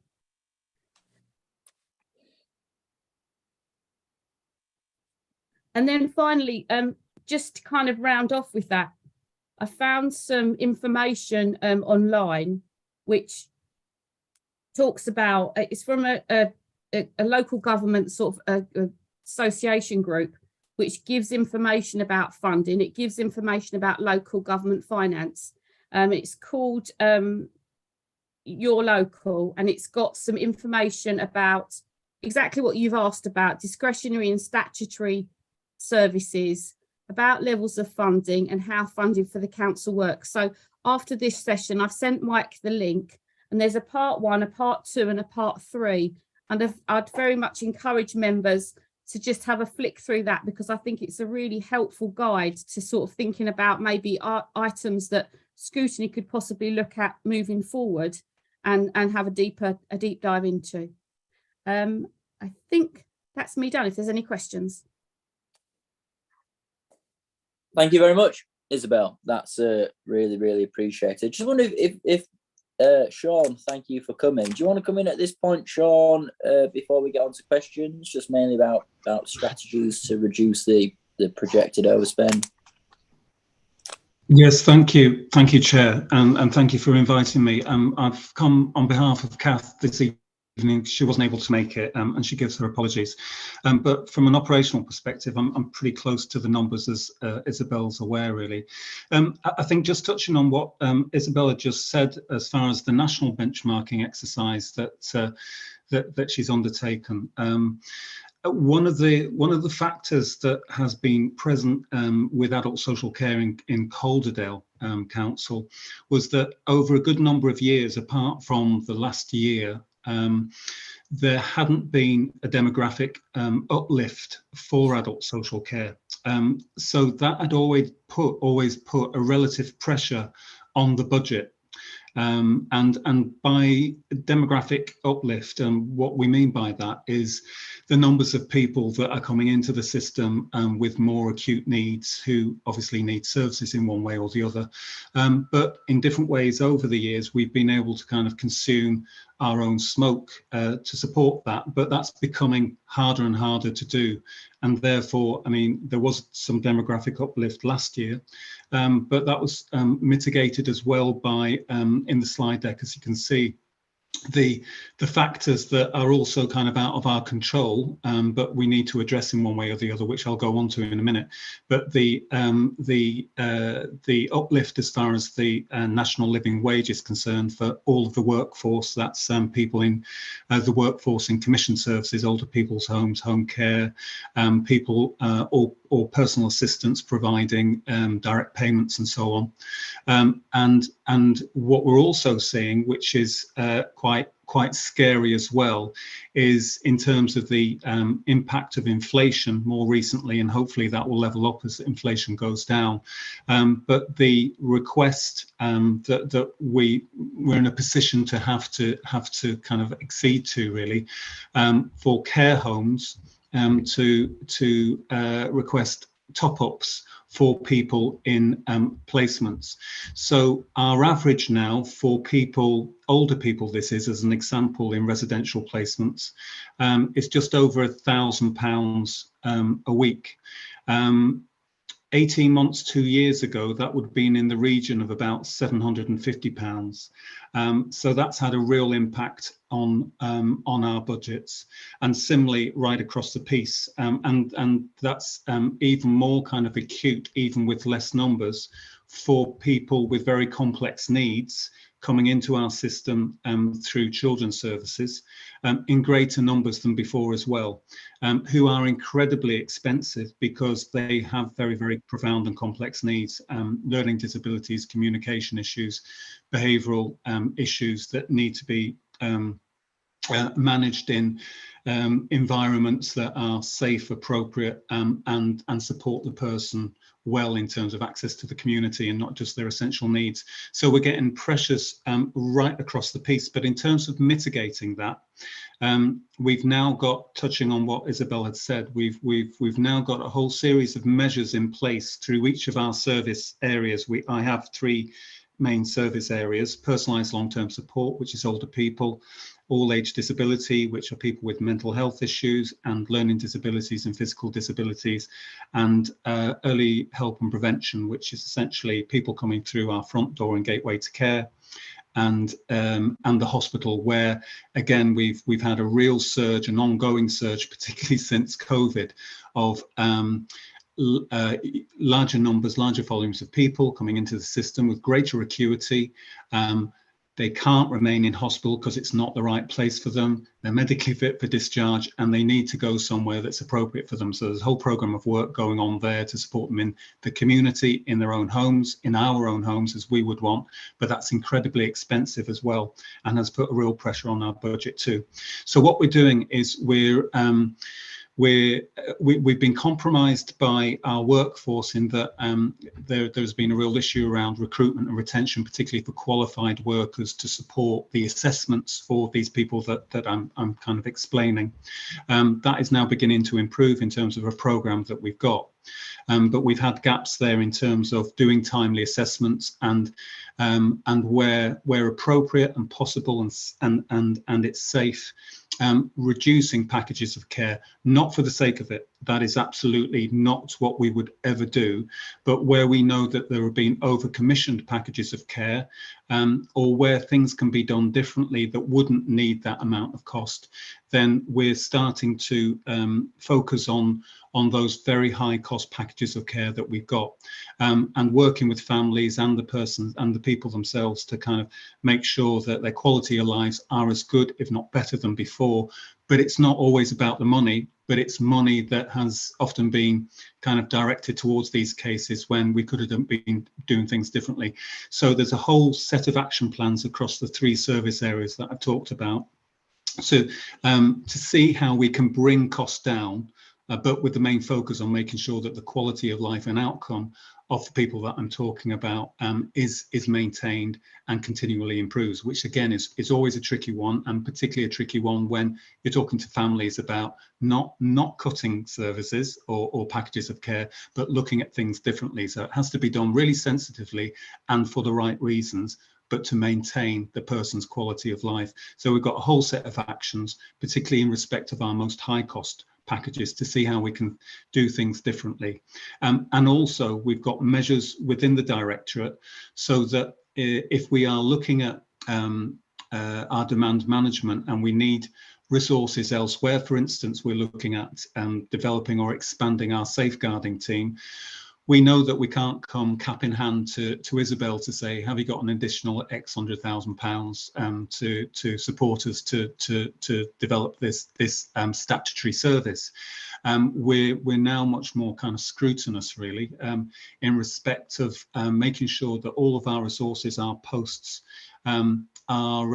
S13: And then finally, just to kind of round off with that, I found some information online which talks about, it's from a local government sort of association group, which gives information about funding. It gives information about local government finance. It's called Your Local, and it's got some information about exactly what you've asked about, discretionary and statutory services, about levels of funding and how funding for the council works. So after this session, I've sent Mike the link, and there's a part 1, a part 2 and a part 3. And I'd very much encourage members to just have a flick through that, because I think it's a really helpful guide to sort of thinking about maybe items that Scrutiny could possibly look at moving forward and have a deep dive into. I think that's me done, if there's any questions.
S2: Thank you very much, Isabel. That's really, really appreciated. Just wonder if Sean, thank you for coming. Do you want to come in at this point, Sean, before we get on to questions, just mainly about strategies to reduce the projected overspend?
S14: Yes, thank you, Chair, and thank you for inviting me. I've come on behalf of Kath this evening. She wasn't able to make it, and she gives her apologies. But from an operational perspective, I'm pretty close to the numbers, as Isabel's aware, really. I think just touching on what Isabella just said as far as the national benchmarking exercise that she's undertaken. One of the factors that has been present with adult social care in Calderdale Council was that over a good number of years, apart from the last year, there hadn't been a demographic uplift for adult social care. So that had always put a relative pressure on the budget. And by demographic uplift, what we mean by that is the numbers of people that are coming into the system with more acute needs, who obviously need services in one way or the other. But in different ways over the years, we've been able to kind of consume our own smoke to support that, but that's becoming harder and harder to do. And therefore, I mean, there was some demographic uplift last year, but that was mitigated as well by, in the slide deck, as you can see, the factors that are also kind of out of our control, but we need to address in one way or the other, which I'll go on to in a minute. But the uplift as far as the national living wage is concerned for all of the workforce, that's people in the workforce in commission services, older people's homes, home care, people or personal assistants providing direct payments and so on. And what we're also seeing, which is quite scary as well, is in terms of the impact of inflation more recently, and hopefully that will level up as inflation goes down. But the request that we're in a position to have to kind of accede to, really, for care homes to request top-ups for people in placements. So our average now for people, older people, this is as an example in residential placements, is just over £1,000 a week. 18 months, 2 years ago, that would have been in the region of about £750. So that's had a real impact on our budgets, and similarly right across the piece. And that's even more kind of acute, even with less numbers, for people with very complex needs coming into our system through children's services in greater numbers than before as well, who are incredibly expensive because they have very, very profound and complex needs, learning disabilities, communication issues, behavioural issues that need to be managed in environments that are safe, appropriate, and support the person well in terms of access to the community and not just their essential needs. So we're getting pressures right across the piece. But in terms of mitigating that, we've now got, touching on what Isabel had said, we've now got a whole series of measures in place through each of our service areas. I have 3 main service areas: personalised long-term support, which is older people; all age disability, which are people with mental health issues and learning disabilities and physical disabilities; and early help and prevention, which is essentially people coming through our front door and gateway to care, and the hospital, where again we've had a real surge, an ongoing surge, particularly since COVID, of larger numbers, larger volumes of people coming into the system with greater acuity. They can't remain in hospital because it's not the right place for them. They're medically fit for discharge and they need to go somewhere that's appropriate for them. So there's a whole programme of work going on there to support them in the community, in their own homes, in our own homes as we would want, but that's incredibly expensive as well and has put a real pressure on our budget too. So what we're doing is we've been compromised by our workforce in that there's been a real issue around recruitment and retention, particularly for qualified workers to support the assessments for these people that I'm kind of explaining. That is now beginning to improve in terms of a programme that we've got. But we've had gaps there in terms of doing timely assessments and where appropriate and possible and it's safe, reducing packages of care, not for the sake of it. That is absolutely not what we would ever do, but where we know that there have been over-commissioned packages of care, or where things can be done differently that wouldn't need that amount of cost, then we're starting to focus on those very high cost packages of care that we've got, and working with families and the persons and the people themselves to kind of make sure that their quality of lives are as good, if not better than before. But it's not always about the money, but it's money that has often been kind of directed towards these cases when we could have been doing things differently. So there's a whole set of action plans across the 3 service areas that I've talked about. So to see how we can bring costs down, but with the main focus on making sure that the quality of life and outcome of the people that I'm talking about is maintained and continually improves, which again is always a tricky one, and particularly a tricky one when you're talking to families about not cutting services or packages of care, but looking at things differently. So it has to be done really sensitively and for the right reasons, but to maintain the person's quality of life. So we've got a whole set of actions, particularly in respect of our most high cost packages, to see how we can do things differently. And also we've got measures within the directorate so that if we are looking at our demand management and we need resources elsewhere, for instance, we're looking at developing or expanding our safeguarding team, we know that we can't come cap in hand to Isabel to say, have you got an additional X £100,000 to support us to develop this statutory service. We're now much more kind of scrutinous, really, in respect of making sure that all of our resources, our posts, are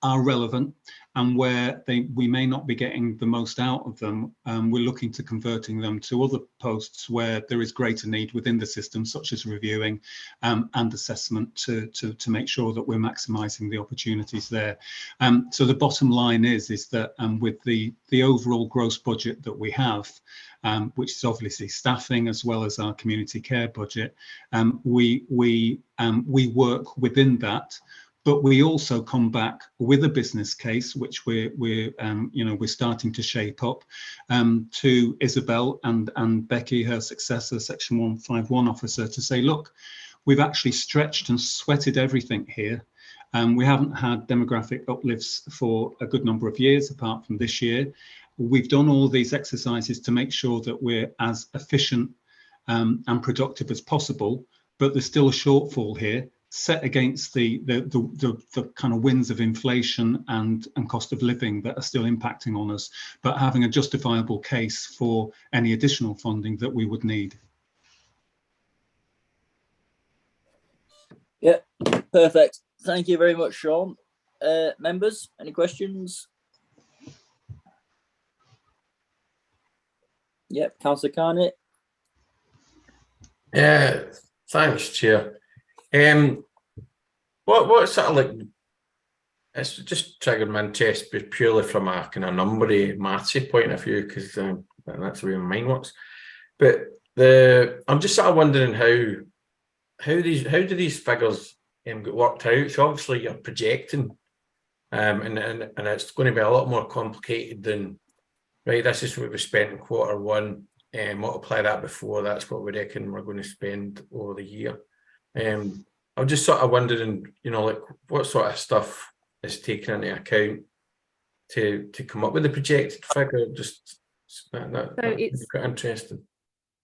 S14: relevant, and where we may not be getting the most out of them, we're looking to converting them to other posts where there is greater need within the system, such as reviewing and assessment to make sure that we're maximising the opportunities there. So the bottom line is that with the overall gross budget that we have, which is obviously staffing as well as our community care budget, we work within that, but we also come back with a business case, which we're starting to shape up, to Isabel and Becky, her successor, Section 151 officer, to say, look, we've actually stretched and sweated everything here. We haven't had demographic uplifts for a good number of years, apart from this year. We've done all these exercises to make sure that we're as efficient and productive as possible, but there's still a shortfall here, set against the kind of winds of inflation and cost of living that are still impacting on us, but having a justifiable case for any additional funding that we would need.
S2: Yeah, perfect. Thank you very much, Sean. Members, any questions? Yep, Councillor Carney.
S4: Yeah, thanks, Chair. What sort of like, it's just triggered my interest purely from a kind of numbery, mathsy point of view, because that's the way my mind works. But I'm just sort of wondering how do these figures get worked out? So obviously you're projecting, and it's going to be a lot more complicated than, right, this is what we spent in Q1, and multiply that before, that's what we reckon we're going to spend over the year. I'm just sort of wondering, like what sort of stuff is taken into account to come up with the projected figure. Just it's quite interesting.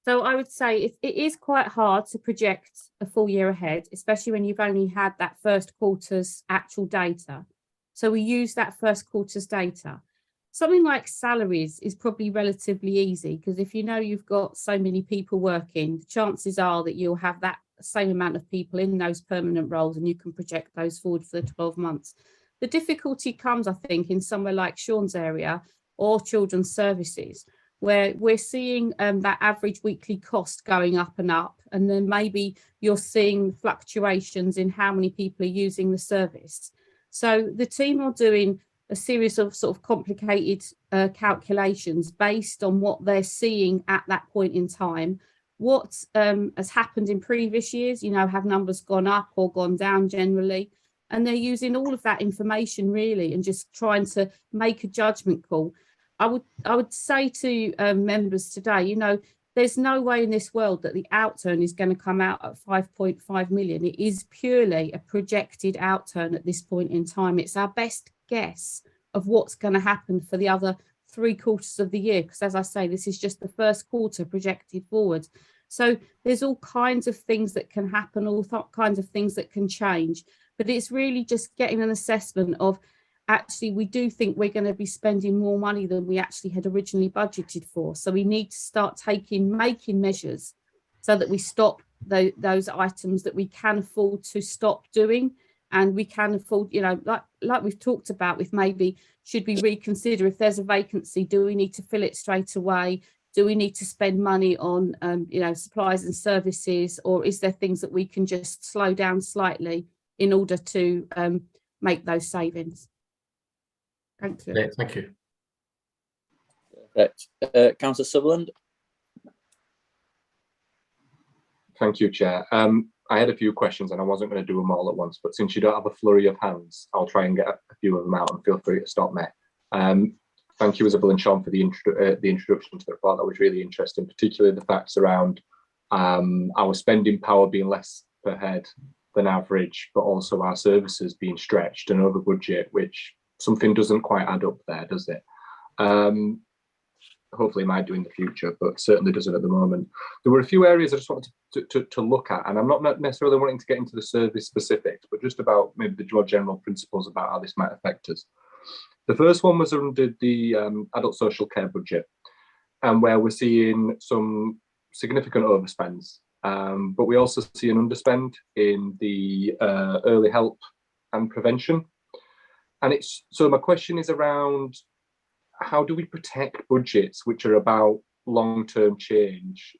S13: So I would say it is quite hard to project a full year ahead, especially when you've only had that first quarter's actual data. So we use that first quarter's data. Something like salaries is probably relatively easy, because if you know you've got so many people working, chances are that you'll have that same amount of people in those permanent roles, and you can project those forward for the 12 months. The difficulty comes, I think, in somewhere like Sean's area or children's services, where we're seeing that average weekly cost going up, and then maybe you're seeing fluctuations in how many people are using the service. So the team are doing a series of sort of complicated calculations based on what they're seeing at that point in time. What has happened in previous years, have numbers gone up or gone down generally? And they're using all of that information really and just trying to make a judgment call. I would say to members today, there's no way in this world that the outturn is going to come out at 5.5 million. It is purely a projected outturn at this point in time. It's our best guess of what's going to happen for the other 3 quarters of the year, because as I say, this is just the first quarter projected forward. So there's all kinds of things that can happen, all kinds of things that can change, but it's really just getting an assessment of, actually, we do think we're going to be spending more money than we actually had originally budgeted for. So we need to start making measures so that we stop those items that we can afford to stop doing. And we can afford, like we've talked about, with maybe, should we reconsider if there's a vacancy, do we need to fill it straight away? Do we need to spend money on, supplies and services, or is there things that we can just slow down slightly in order to make those savings? Thank you.
S4: Yeah, thank you.
S2: Perfect. Councillor Sutherland.
S5: Thank you, Chair. I had a few questions and I wasn't going to do them all at once, but since you don't have a flurry of hands, I'll try and get a few of them out, and feel free to stop me. Thank you, Isabel and Sean, for the introduction to the report. That was really interesting, particularly the facts around our spending power being less per head than average, but also our services being stretched and over budget, which something doesn't quite add up there, does it? Hopefully it might do in the future, but certainly doesn't at the moment. There were a few areas I just wanted to look at, and I'm not necessarily wanting to get into the service specifics, but just about maybe the more general principles about how this might affect us. The first one was under the adult social care budget, and where we're seeing some significant overspends, but we also see an underspend in the early help and prevention. And so my question is around, how do we protect budgets which are about long-term change?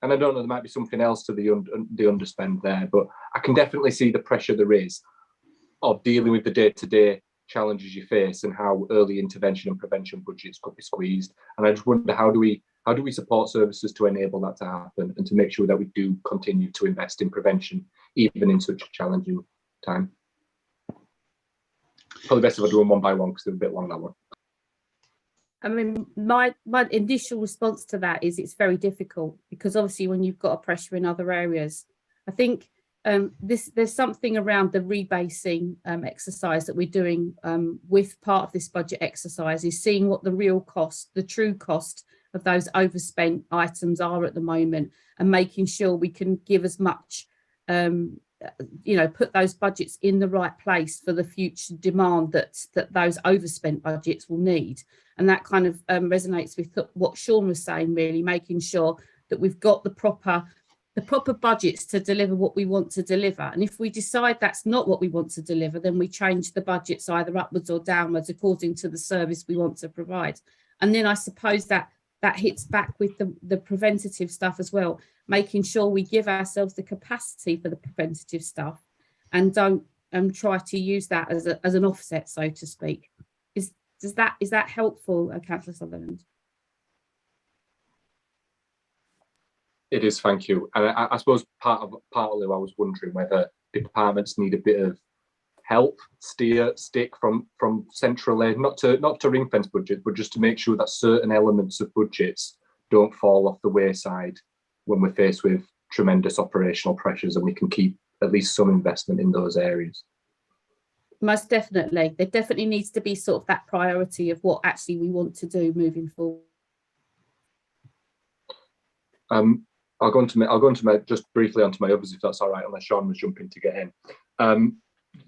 S5: And I don't know, there might be something else to the underspend there, but I can definitely see the pressure there is of dealing with the day-to-day challenges you face and how early intervention and prevention budgets could be squeezed. And I just wonder, how do we support services to enable that to happen and to make sure that we do continue to invest in prevention even in such a challenging time? Probably best if I do them one by one because they're a bit long, that one.
S13: I mean, my initial response to that is it's very difficult because obviously when you've got a pressure in other areas, I think there's something around the rebasing exercise that we're doing with part of this budget exercise is seeing what the real cost, the true cost of those overspent items are at the moment, and making sure we can give as much, put those budgets in the right place for the future demand that those overspent budgets will need. And that kind of resonates with what Sean was saying, really making sure that we've got the proper budgets to deliver what we want to deliver. And if we decide that's not what we want to deliver, then we change the budgets either upwards or downwards according to the service we want to provide. And then I suppose that hits back with the preventative stuff as well, making sure we give ourselves the capacity for the preventative stuff and don't try to use that as an offset, so to speak. Is that helpful, Councillor Sutherland?
S5: It is, thank you. And I suppose partly I was wondering whether departments need a bit of help, stick from central aid, not to ring fence budget, but just to make sure that certain elements of budgets don't fall off the wayside when we're faced with tremendous operational pressures, and we can keep at least some investment in those areas.
S13: Most definitely. There definitely needs to be sort of that priority of what actually we want to do moving forward.
S5: I'll go into my just briefly onto my others, if that's all right, unless Sean was jumping to get in.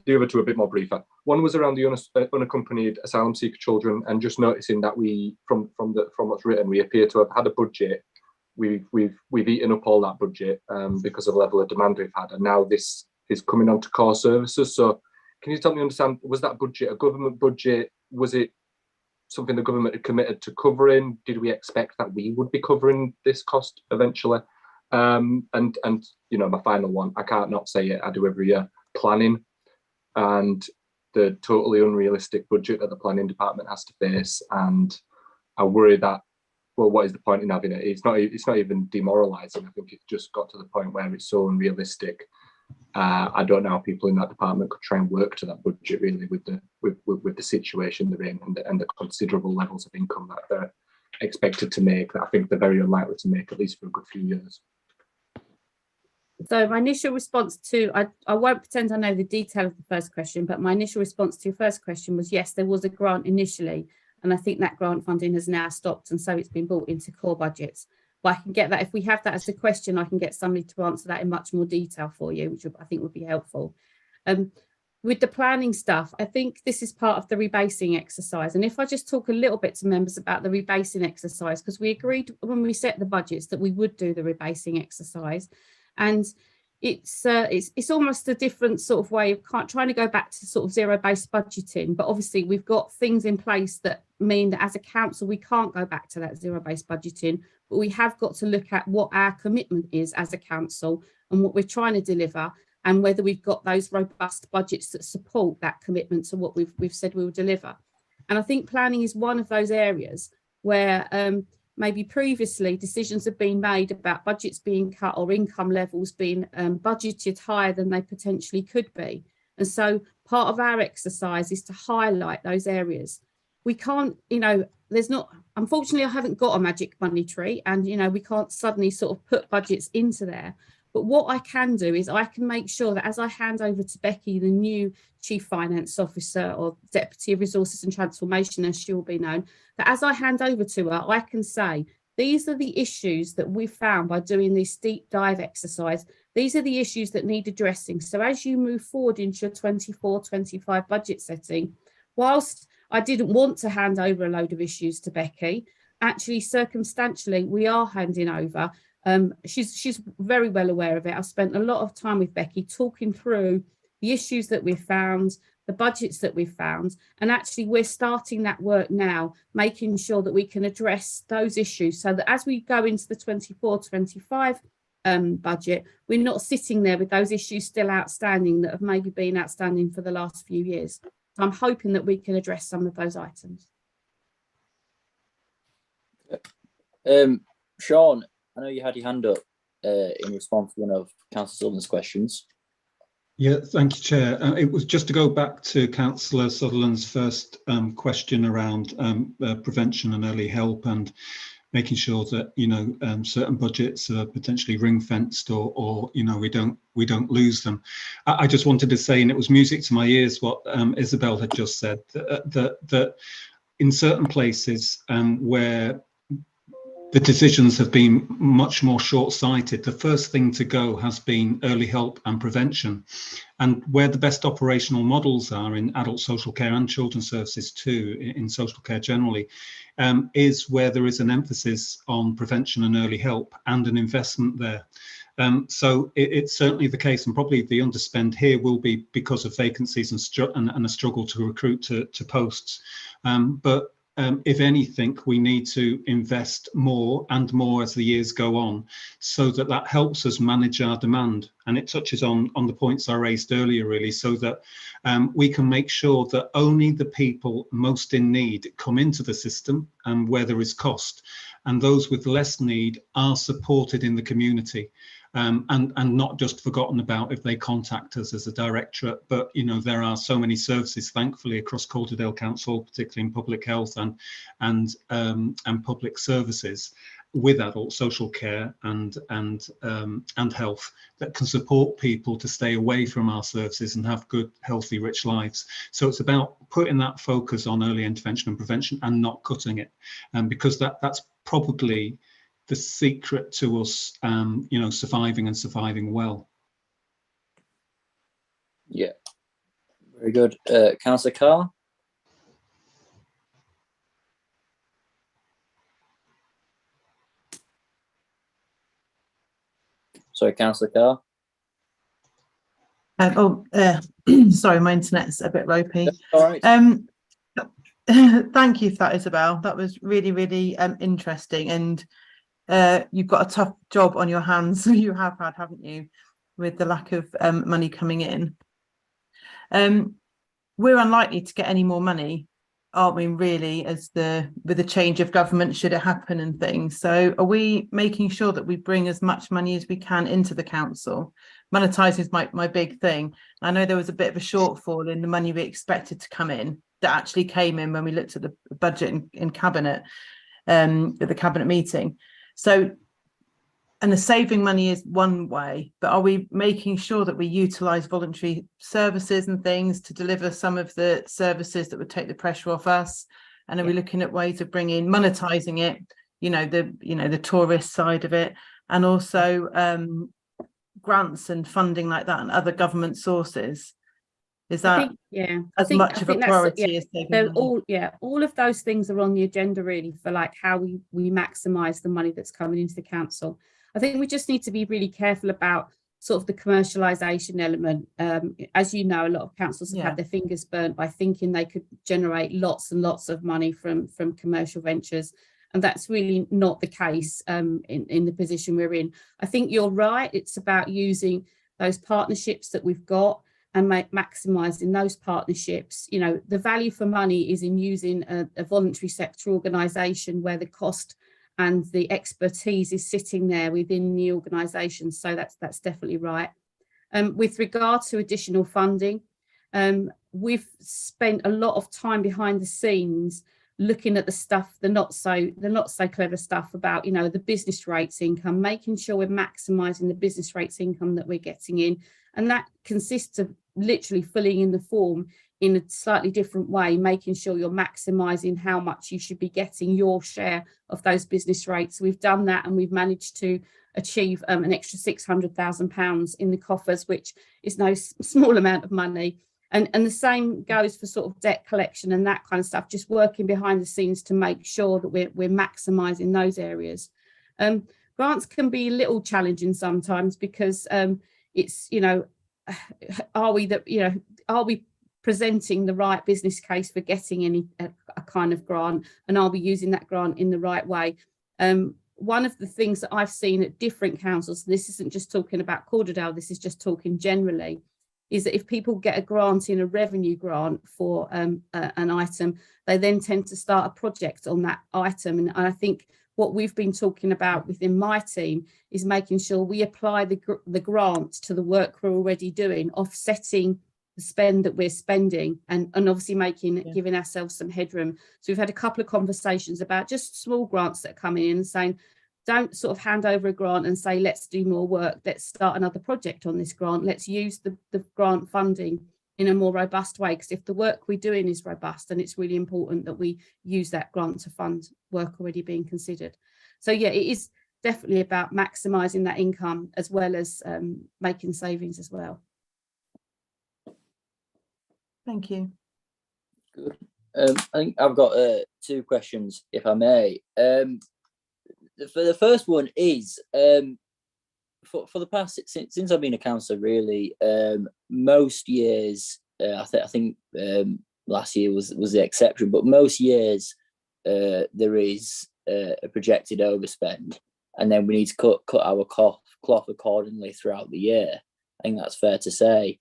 S5: The other two a bit more briefer. One was around the unaccompanied asylum seeker children, and just noticing that we, from what's written, we appear to have had a budget. We've eaten up all that budget because of the level of demand we've had, and now this is coming on to core services. So, can you help me understand? Was that budget a government budget? Was it something the government had committed to covering? Did we expect that we would be covering this cost eventually? And my final one, I can't not say it. I do every year. Planning and the totally unrealistic budget that the planning department has to face, and I worry that, well, what is the point in having it? It's not even demoralising. I think it's just got to the point where it's so unrealistic. I don't know how people in that department could try and work to that budget really with the situation they're in and the considerable levels of income that they're expected to make, that I think they're very unlikely to make, at least for a good few years.
S13: So my initial response to, I won't pretend I know the detail of the first question, but my initial response to your first question was yes, there was a grant initially, and I think that grant funding has now stopped, and so it's been brought into core budgets. But I can get that, if we have that as a question, I can get somebody to answer that in much more detail for you, which I think would be helpful. With the planning stuff, I think this is part of the rebasing exercise. And if I just talk a little bit to members about the rebasing exercise, because we agreed when we set the budgets that we would do the rebasing exercise. And it's almost a different sort of way of trying to go back to sort of zero-based budgeting. But obviously we've got things in place that mean that as a council, we can't go back to that zero-based budgeting, but we have got to look at what our commitment is as a council and what we're trying to deliver, and whether we've got those robust budgets that support that commitment to what we've said we will deliver. And I think planning is one of those areas where maybe previously decisions have been made about budgets being cut or income levels being budgeted higher than they potentially could be. And so part of our exercise is to highlight those areas. We can't, there's not, unfortunately, I haven't got a magic money tree, and, we can't suddenly sort of put budgets into there. But what I can do is I can make sure that as I hand over to Becky, the new Chief Finance Officer or Deputy of Resources and Transformation, as she will be known, that as I hand over to her, I can say, these are the issues that we've found by doing this deep dive exercise. These are the issues that need addressing. So as you move forward into your 24-25 budget setting, whilst I didn't want to hand over a load of issues to Becky, actually circumstantially we are handing over. She's very well aware of it. I've spent a lot of time with Becky talking through the issues that we've found, the budgets that we've found, and actually we're starting that work now, making sure that we can address those issues so that as we go into the 24-25 budget, we're not sitting there with those issues still outstanding that have maybe been outstanding for the last few years. So I'm hoping that we can address some of those items.
S2: Sean, I know you had your hand up in response to one of Councillor Sutherland's questions.
S14: Yeah, thank you, Chair. It was just to go back to Councillor Sutherland's first question around prevention and early help, and making sure that certain budgets are potentially ring fenced, or we don't lose them. I just wanted to say, and it was music to my ears what Isabel had just said, that in certain places where the decisions have been much more short-sighted, the first thing to go has been early help and prevention. And where the best operational models are in adult social care and children's services too, in social care generally, is where there is an emphasis on prevention and early help and an investment there. So it's certainly the case, and probably the underspend here will be because of vacancies and a struggle to recruit to posts. But if anything, we need to invest more and more as the years go on, so that helps us manage our demand. And it touches on the points I raised earlier, really, so that we can make sure that only the people most in need come into the system and where there is cost, and those with less need are supported in the community. And not just forgotten about if they contact us as a directorate, but there are so many services, thankfully, across Calderdale Council, particularly in public health and public services, with adult social care and health, that can support people to stay away from our services and have good, healthy, rich lives. So it's about putting that focus on early intervention and prevention and not cutting it, because that's probably the secret to us, surviving well.
S2: Yeah, very good. Councillor Carr. Sorry, Councillor Carr.
S7: Sorry, my internet's a bit ropey.
S2: All right.
S7: Thank you for that, Isabel. That was really, really interesting, and you've got a tough job on your hands. You have had, haven't you, with the lack of money coming in. We're unlikely to get any more money, aren't we, really, with the change of government, should it happen and things. So are we making sure that we bring as much money as we can into the council? Monetising is my big thing. I know there was a bit of a shortfall in the money we expected to come in that actually came in when we looked at the budget in cabinet, at the cabinet meeting. So, and the saving money is one way, but are we making sure that we utilise voluntary services and things to deliver some of the services that would take the pressure off us? And are we looking at ways of monetising it, the tourist side of it, and also grants and funding like that and other government sources? Is that as much of a priority as saving money?
S13: All of those things are on the agenda, really, for like how we maximise the money that's coming into the council. I think we just need to be really careful about sort of the commercialisation element. As you know, a lot of councils have had their fingers burnt by thinking they could generate lots and lots of money from commercial ventures, and that's really not the case in the position we're in. I think you're right. It's about using those partnerships that we've got and maximising those partnerships. The value for money is in using a voluntary sector organisation where the cost and the expertise is sitting there within the organisation. So that's definitely right. With regard to additional funding, we've spent a lot of time behind the scenes looking at the stuff, the not so clever stuff about, the business rates income, making sure we're maximising the business rates income that we're getting in. And that consists of literally filling in the form in a slightly different way, making sure you're maximising how much you should be getting your share of those business rates. We've done that, and we've managed to achieve an extra £600,000 in the coffers, which is no small amount of money. And the same goes for sort of debt collection and that kind of stuff, just working behind the scenes to make sure that we're maximising those areas. Grants can be a little challenging sometimes because it's, are we presenting the right business case for getting a kind of grant, and are we using that grant in the right way? One of the things that I've seen at different councils, this isn't just talking about Calderdale, this is just talking generally, is that if people get a grant in a revenue grant for an item, they then tend to start a project on that item. And I think what we've been talking about within my team is making sure we apply the grant to the work we're already doing, offsetting the spend that we're spending, and obviously giving ourselves some headroom. So we've had a couple of conversations about just small grants that are coming in and saying, don't sort of hand over a grant and say, let's do more work, let's start another project on this grant, let's use the grant funding in a more robust way, because if the work we're doing is robust, then it's really important that we use that grant to fund work already being considered. So yeah, it is definitely about maximising that income as well as making savings as well.
S7: Thank you.
S2: Good. I think I've got 2 questions, if I may. For the first one is, for the past, since I've been a councillor, really, most years, I think last year was the exception, but most years there is a projected overspend, and then we need to cut our cloth accordingly throughout the year. I think that's fair to say.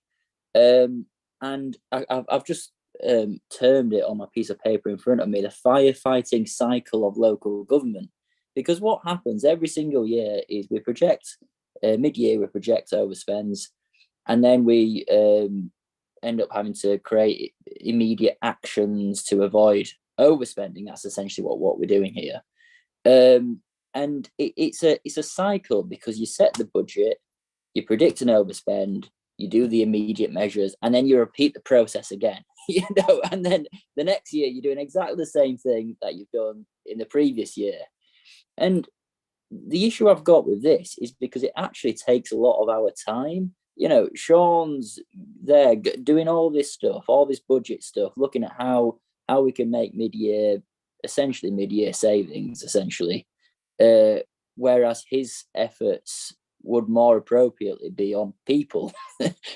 S2: And I've just termed it on my piece of paper in front of me, the firefighting cycle of local government. Because what happens every single year is we project, mid-year we project overspends, and then we end up having to create immediate actions to avoid overspending. That's essentially what we're doing here. And it's a cycle, because you set the budget, you predict an overspend, you do the immediate measures, and then you repeat the process again. And then the next year you're doing exactly the same thing that you've done in the previous year. And the issue I've got with this is because it actually takes a lot of our time. Sean's there doing all this stuff, all this budget stuff, looking at how we can make mid-year savings, essentially. Whereas his efforts would more appropriately be on people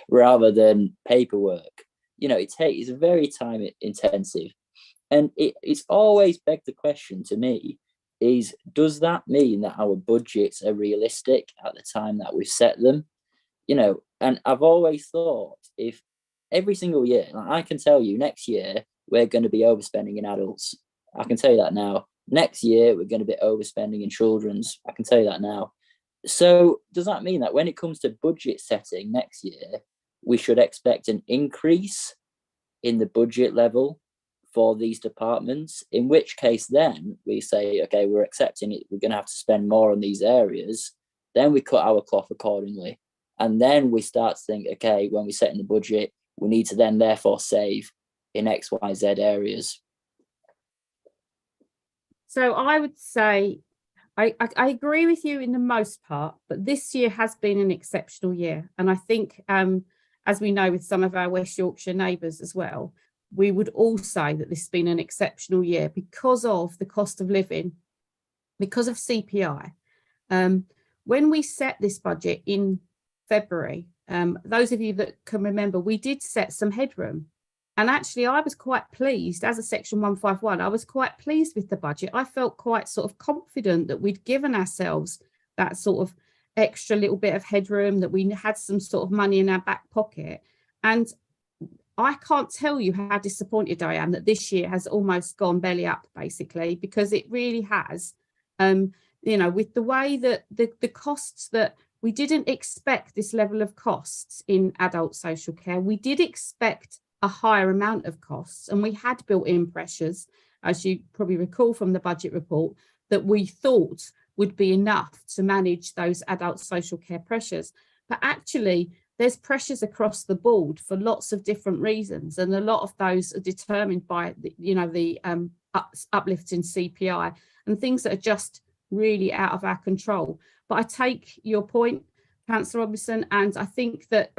S2: rather than paperwork. It's very time intensive. And it's always begged the question to me is, does that mean that our budgets are realistic at the time that we've set them? And I've always thought, if every single year, I can tell you next year, we're going to be overspending in adults. I can tell you that now. Next year, we're going to be overspending in children's. I can tell you that now. So does that mean that when it comes to budget setting next year, we should expect an increase in the budget level for these departments? In which case then we say, okay, we're accepting it, we're going to have to spend more on these areas. Then we cut our cloth accordingly. And then we start to think, okay, when we set in the budget, we need to then therefore save in X, Y, Z areas.
S13: So I would say, I agree with you in the most part, but this year has been an exceptional year. And I think, as we know with some of our West Yorkshire neighbours as well, we would all say that this has been an exceptional year because of the cost of living, because of CPI. When we set this budget in February, those of you that can remember, we did set some headroom. And actually, I was quite pleased as a Section 151. I was quite pleased with the budget. I felt quite sort of confident that we'd given ourselves that sort of extra little bit of headroom, that we had some sort of money in our back pocket. And I can't tell you how disappointed I am that this year has almost gone belly up, basically, because it really has. With the way that the costs, that we didn't expect this level of costs in adult social care. We did expect a higher amount of costs, and we had built in pressures, as you probably recall from the budget report, that we thought would be enough to manage those adult social care pressures. But actually, there's pressures across the board for lots of different reasons, and a lot of those are determined by the uplift in CPI and things that are just really out of our control. But I take your point, Councillor Robinson, and I think that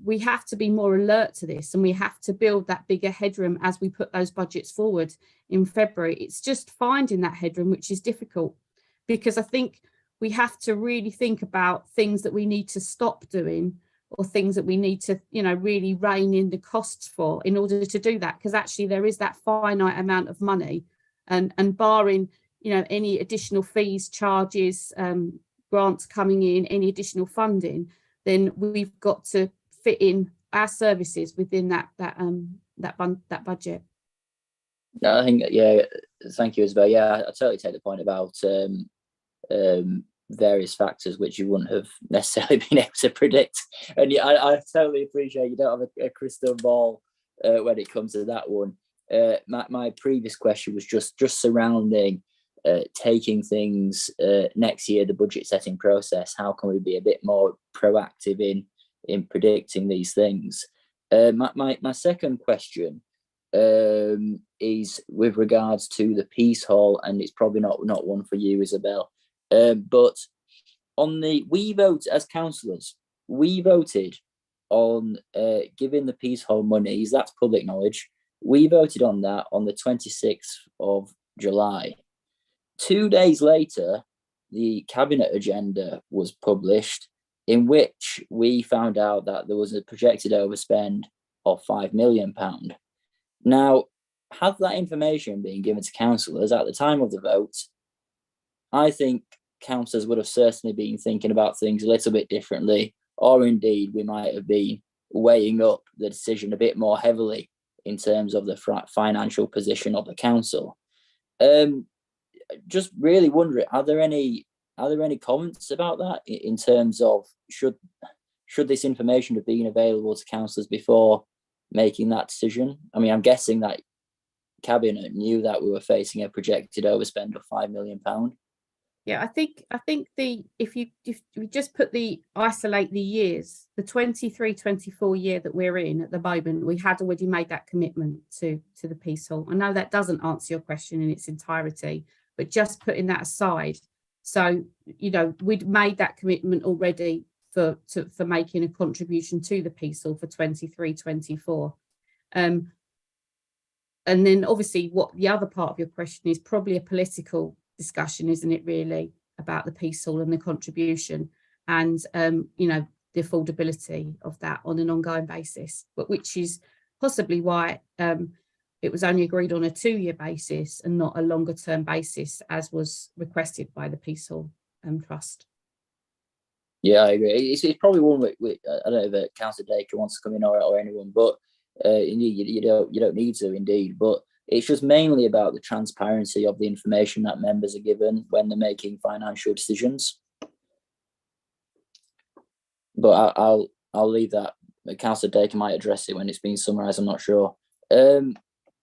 S13: we have to be more alert to this, and we have to build that bigger headroom as we put those budgets forward in February. It's just finding that headroom which is difficult, because I think we have to really think about things that we need to stop doing, or things that we need to really rein in the costs for in order to do that, because actually there is that finite amount of money, and barring any additional fees, charges, grants coming in, any additional funding, then we've got to fit in our services within that budget.
S2: I think, Thank you, Isabel. Yeah, I totally take the point about various factors which you wouldn't have necessarily been able to predict. And yeah, I totally appreciate you don't have a crystal ball when it comes to that one. My previous question was just surrounding taking things next year, the budget setting process. How can we be a bit more proactive in predicting these things? My second question is with regards to the Peace Hall, and it's probably not one for you, Isabel. But we vote as councillors, we voted on giving the Peace Hall monies. That's public knowledge. We voted on that on the 26th of July. 2 days later, the cabinet agenda was published, in which we found out that there was a projected overspend of £5 million. Now, had that information been given to councillors at the time of the vote, I think councillors would have certainly been thinking about things a little bit differently, or indeed we might have been weighing up the decision a bit more heavily in terms of the financial position of the council. Just really wondering, are there any comments about that in terms of should this information have been available to councillors before making that decision? I mean, I'm guessing that cabinet knew that we were facing a projected overspend of £5 million.
S13: Yeah, I think if you just isolate the years, the 23-24 year that we're in at the moment, we had already made that commitment to the Peace Hall. I know that doesn't answer your question in its entirety, but just putting that aside, so we'd made that commitment already for making a contribution to the Peace Hall for 23-24. And then obviously what the other part of your question is probably a political discussion, isn't it, really, about the Peace Hall and the contribution and the affordability of that on an ongoing basis, but which is possibly why it was only agreed on a 2-year basis and not a longer term basis as was requested by the Peace Hall Trust.
S2: Yeah, I agree. It's probably one with I don't know if Councillor Dacre wants to come in or anyone, but you don't need to, indeed, but it's just mainly about the transparency of the information that members are given when they're making financial decisions. But I'll leave that. Councillor Dacre might address it when it's being summarised. I'm not sure.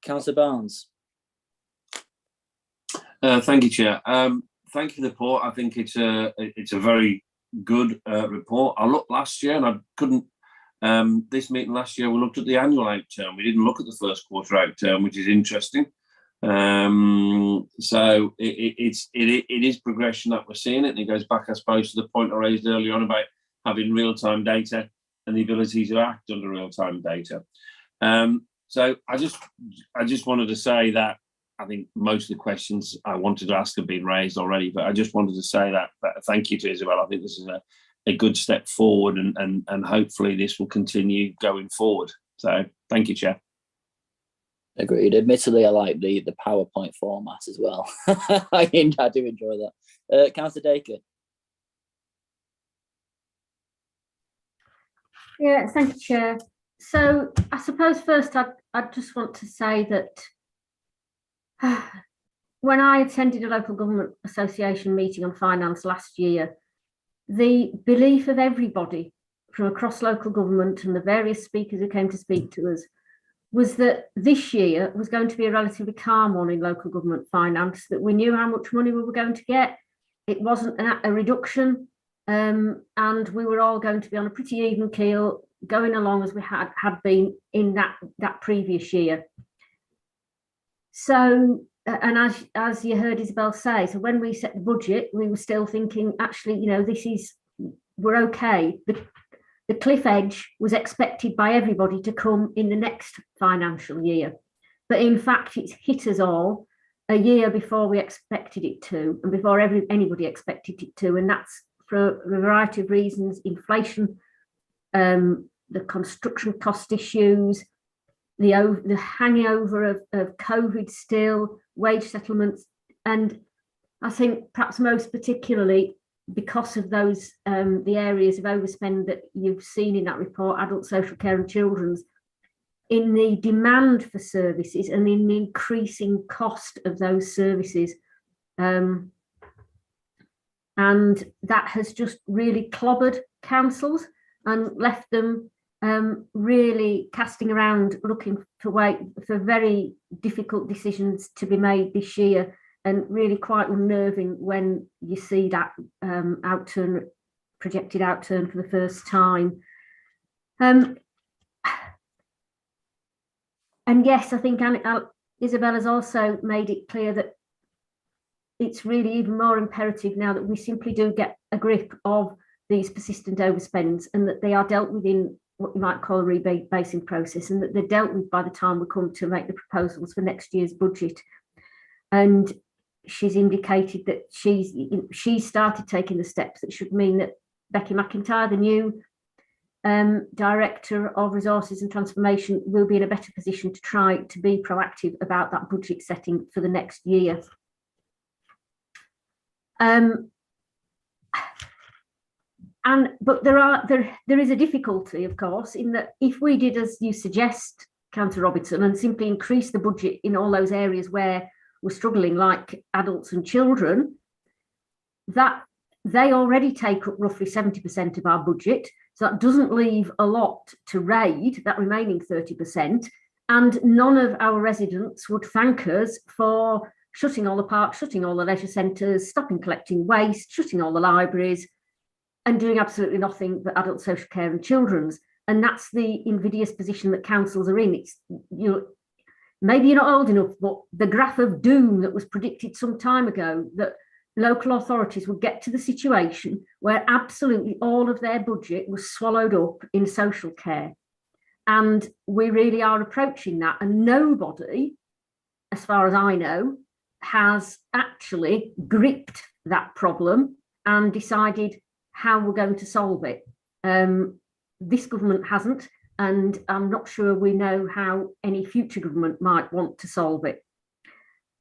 S2: Councillor Barnes.
S11: Thank you, Chair. Thank you for the report. I think it's a very good report. I looked last year and I couldn't. This meeting last year, we looked at the annual outturn. We didn't look at the first quarter outturn, which is interesting. So it is progression that we're seeing it, and it goes back, I suppose, to the point I raised earlier on about having real-time data and the ability to act under real-time data. So I just wanted to say that I think most of the questions I wanted to ask have been raised already, but I just wanted to say that thank you to Isabel. I think this is a good step forward, and hopefully this will continue going forward. So thank you, Chair.
S2: Agreed. Admittedly, I like the PowerPoint format as well. I do enjoy that. Councillor Dacre.
S8: Yeah, thank you, Chair. So I suppose first I just want to say that when I attended a local government association meeting on finance last year, the belief of everybody from across local government and the various speakers who came to speak to us was that this year was going to be a relatively calm one in local government finance, that we knew how much money we were going to get. It wasn't a reduction, and we were all going to be on a pretty even keel going along as we had been in that previous year. So, and as you heard Isabel say, so when we set the budget, we were still thinking, actually, we're okay. The cliff edge was expected by everybody to come in the next financial year. But in fact, it's hit us all a year before we expected it to, and before anybody expected it to. And that's for a variety of reasons: inflation, the construction cost issues, the hangover of COVID still, wage settlements. And I think perhaps most particularly because of those, the areas of overspend that you've seen in that report, adult social care and children's, in the demand for services and in the increasing cost of those services. And that has just really clobbered councils and left them really casting around, looking for very difficult decisions to be made this year, and really quite unnerving when you see that projected outturn for the first time. And yes, I think Isabel has also made it clear that it's really even more imperative now that we simply do get a grip of these persistent overspends, and that they are dealt with in what you might call a rebasing process, and that they're dealt with by the time we come to make the proposals for next year's budget. And she's indicated that she's started taking the steps that should mean that Becky McIntyre, the new Director of Resources and Transformation, will be in a better position to try to be proactive about that budget setting for the next year. But there is a difficulty, of course, in that if we did as you suggest, Councillor Robertson, and simply increase the budget in all those areas where we're struggling, like adults and children, that they already take up roughly 70% of our budget. So that doesn't leave a lot to raid, that remaining 30%. And none of our residents would thank us for shutting all the parks, shutting all the leisure centres, stopping collecting waste, shutting all the libraries, and doing absolutely nothing but adult social care and children's. And that's the invidious position that councils are in. It's, you know, maybe you're not old enough, but the graph of doom that was predicted some time ago, that local authorities would get to the situation where absolutely all of their budget was swallowed up in social care. And we really are approaching that. And nobody, as far as I know, has actually gripped that problem and decided how we're going to solve it. This government hasn't, and I'm not sure we know how any future government might want to solve it.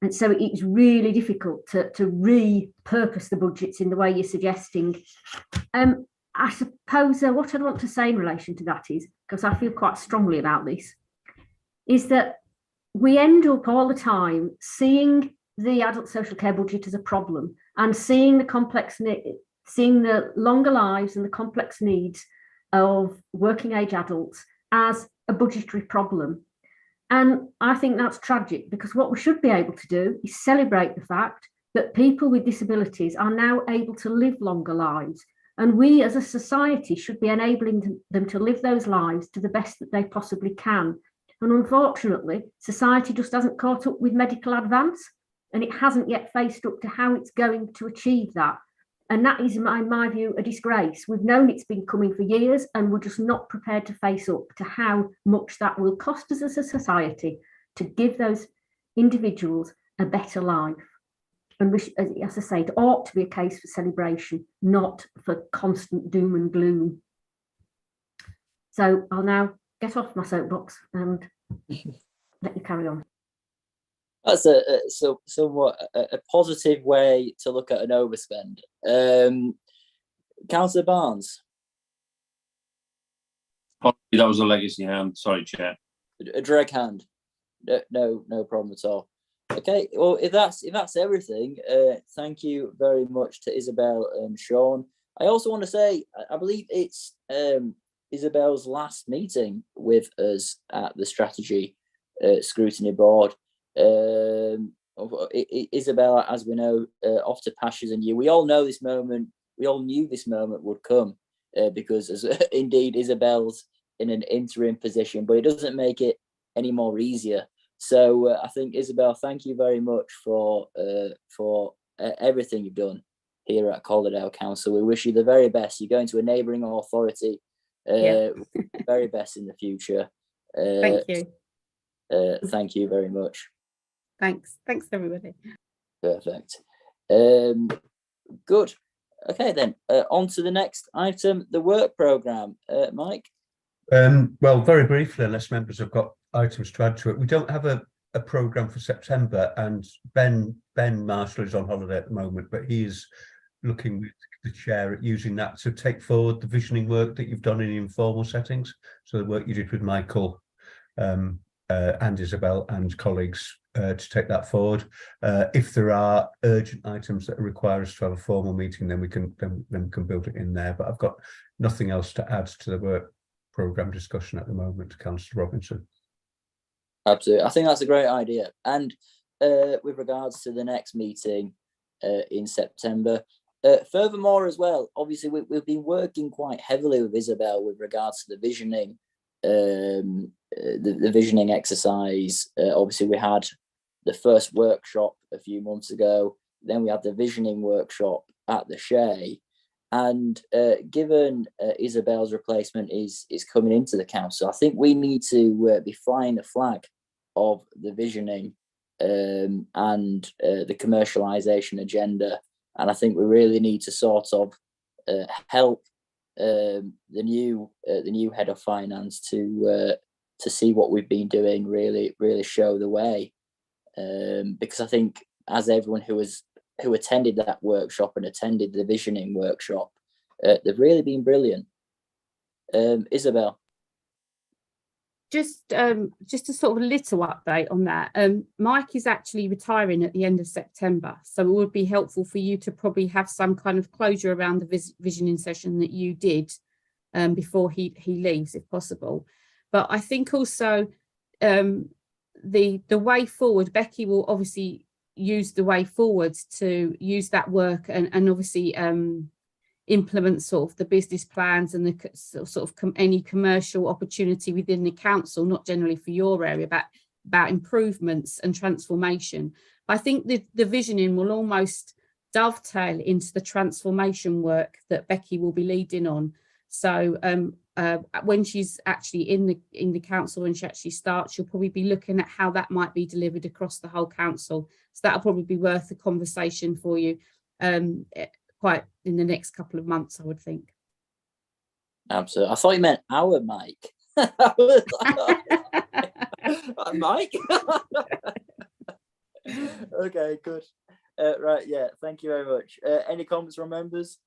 S8: And so it's really difficult to repurpose the budgets in the way you're suggesting. I suppose what I'd want to say in relation to that is, because I feel quite strongly about this, is that we end up all the time seeing the adult social care budget as a problem, and seeing the longer lives and the complex needs of working age adults as a budgetary problem. And I think that's tragic, because what we should be able to do is celebrate the fact that people with disabilities are now able to live longer lives. And we as a society should be enabling them to live those lives to the best that they possibly can. And unfortunately, society just hasn't caught up with medical advance, and it hasn't yet faced up to how it's going to achieve that. And that is, in my view, a disgrace. We've known it's been coming for years, and we're just not prepared to face up to how much that will cost us as a society to give those individuals a better life. And as I say, it ought to be a case for celebration, not for constant doom and gloom. So I'll now get off my soapbox and let you carry on.
S2: That's somewhat a positive way to look at an overspend. Councillor Barnes.
S11: That was a legacy hand. Sorry, Chair.
S2: A drag hand. No problem at all. Okay. Well, if that's everything, thank you very much to Isabel and Sean. I also want to say, I believe it's Isabel's last meeting with us at the Strategy Scrutiny Board. Isabel, as we know, off to pastures and you. We all know this moment. We all knew this moment would come because, as indeed, Isabel's in an interim position, but it doesn't make it any more easier. So I think, Isabel, thank you very much for everything you've done here at Calderdale Council. We wish you the very best. You're going to a neighbouring authority. Very best in the future.
S13: Thank you.
S2: Thank you very much.
S13: Thanks everybody.
S2: Perfect. Good. Okay then, on to the next item, the work programme. Mike?
S12: Well, very briefly, unless members have got items to add to it, we don't have a programme for September, and Ben Marshall is on holiday at the moment, but he is looking with the chair at using that to take forward the visioning work that you've done in informal settings. So the work you did with Michael and Isabel and colleagues to take that forward. If there are urgent items that require us to have a formal meeting, then we can build it in there. But I've got nothing else to add to the work programme discussion at the moment, Councillor Robinson.
S2: Absolutely, I think that's a great idea. And with regards to the next meeting in September, furthermore as well, obviously we've been working quite heavily with Isabel with regards to the visioning, the visioning exercise. Obviously we had the first workshop a few months ago, then we had the visioning workshop at the Shea, and given Isabel's replacement is coming into the council, I think we need to be flying the flag of the visioning and the commercialisation agenda. And I think we really need to sort of help the new head of finance to see what we've been doing really show the way, because I think as everyone who attended that workshop and attended the visioning workshop, they've really been brilliant. Isabel.
S13: Just a sort of a little update on that. Mike is actually retiring at the end of September, so it would be helpful for you to probably have some kind of closure around the visioning session that you did before he leaves, if possible. But I think also the way forward, Becky will obviously use the way forward to use that work and obviously implement sort of the business plans and the sort of any commercial opportunity within the council, not generally for your area, but about improvements and transformation. I think the visioning will almost dovetail into the transformation work that Becky will be leading on. So when she's actually in the council, when she actually starts, she'll probably be looking at how that might be delivered across the whole council. So that'll probably be worth a conversation for you quite in the next couple of months, I would think.
S2: Absolutely. I thought you meant our Mike. Mike. Okay, good. Right, yeah. Thank you very much. Any comments from members?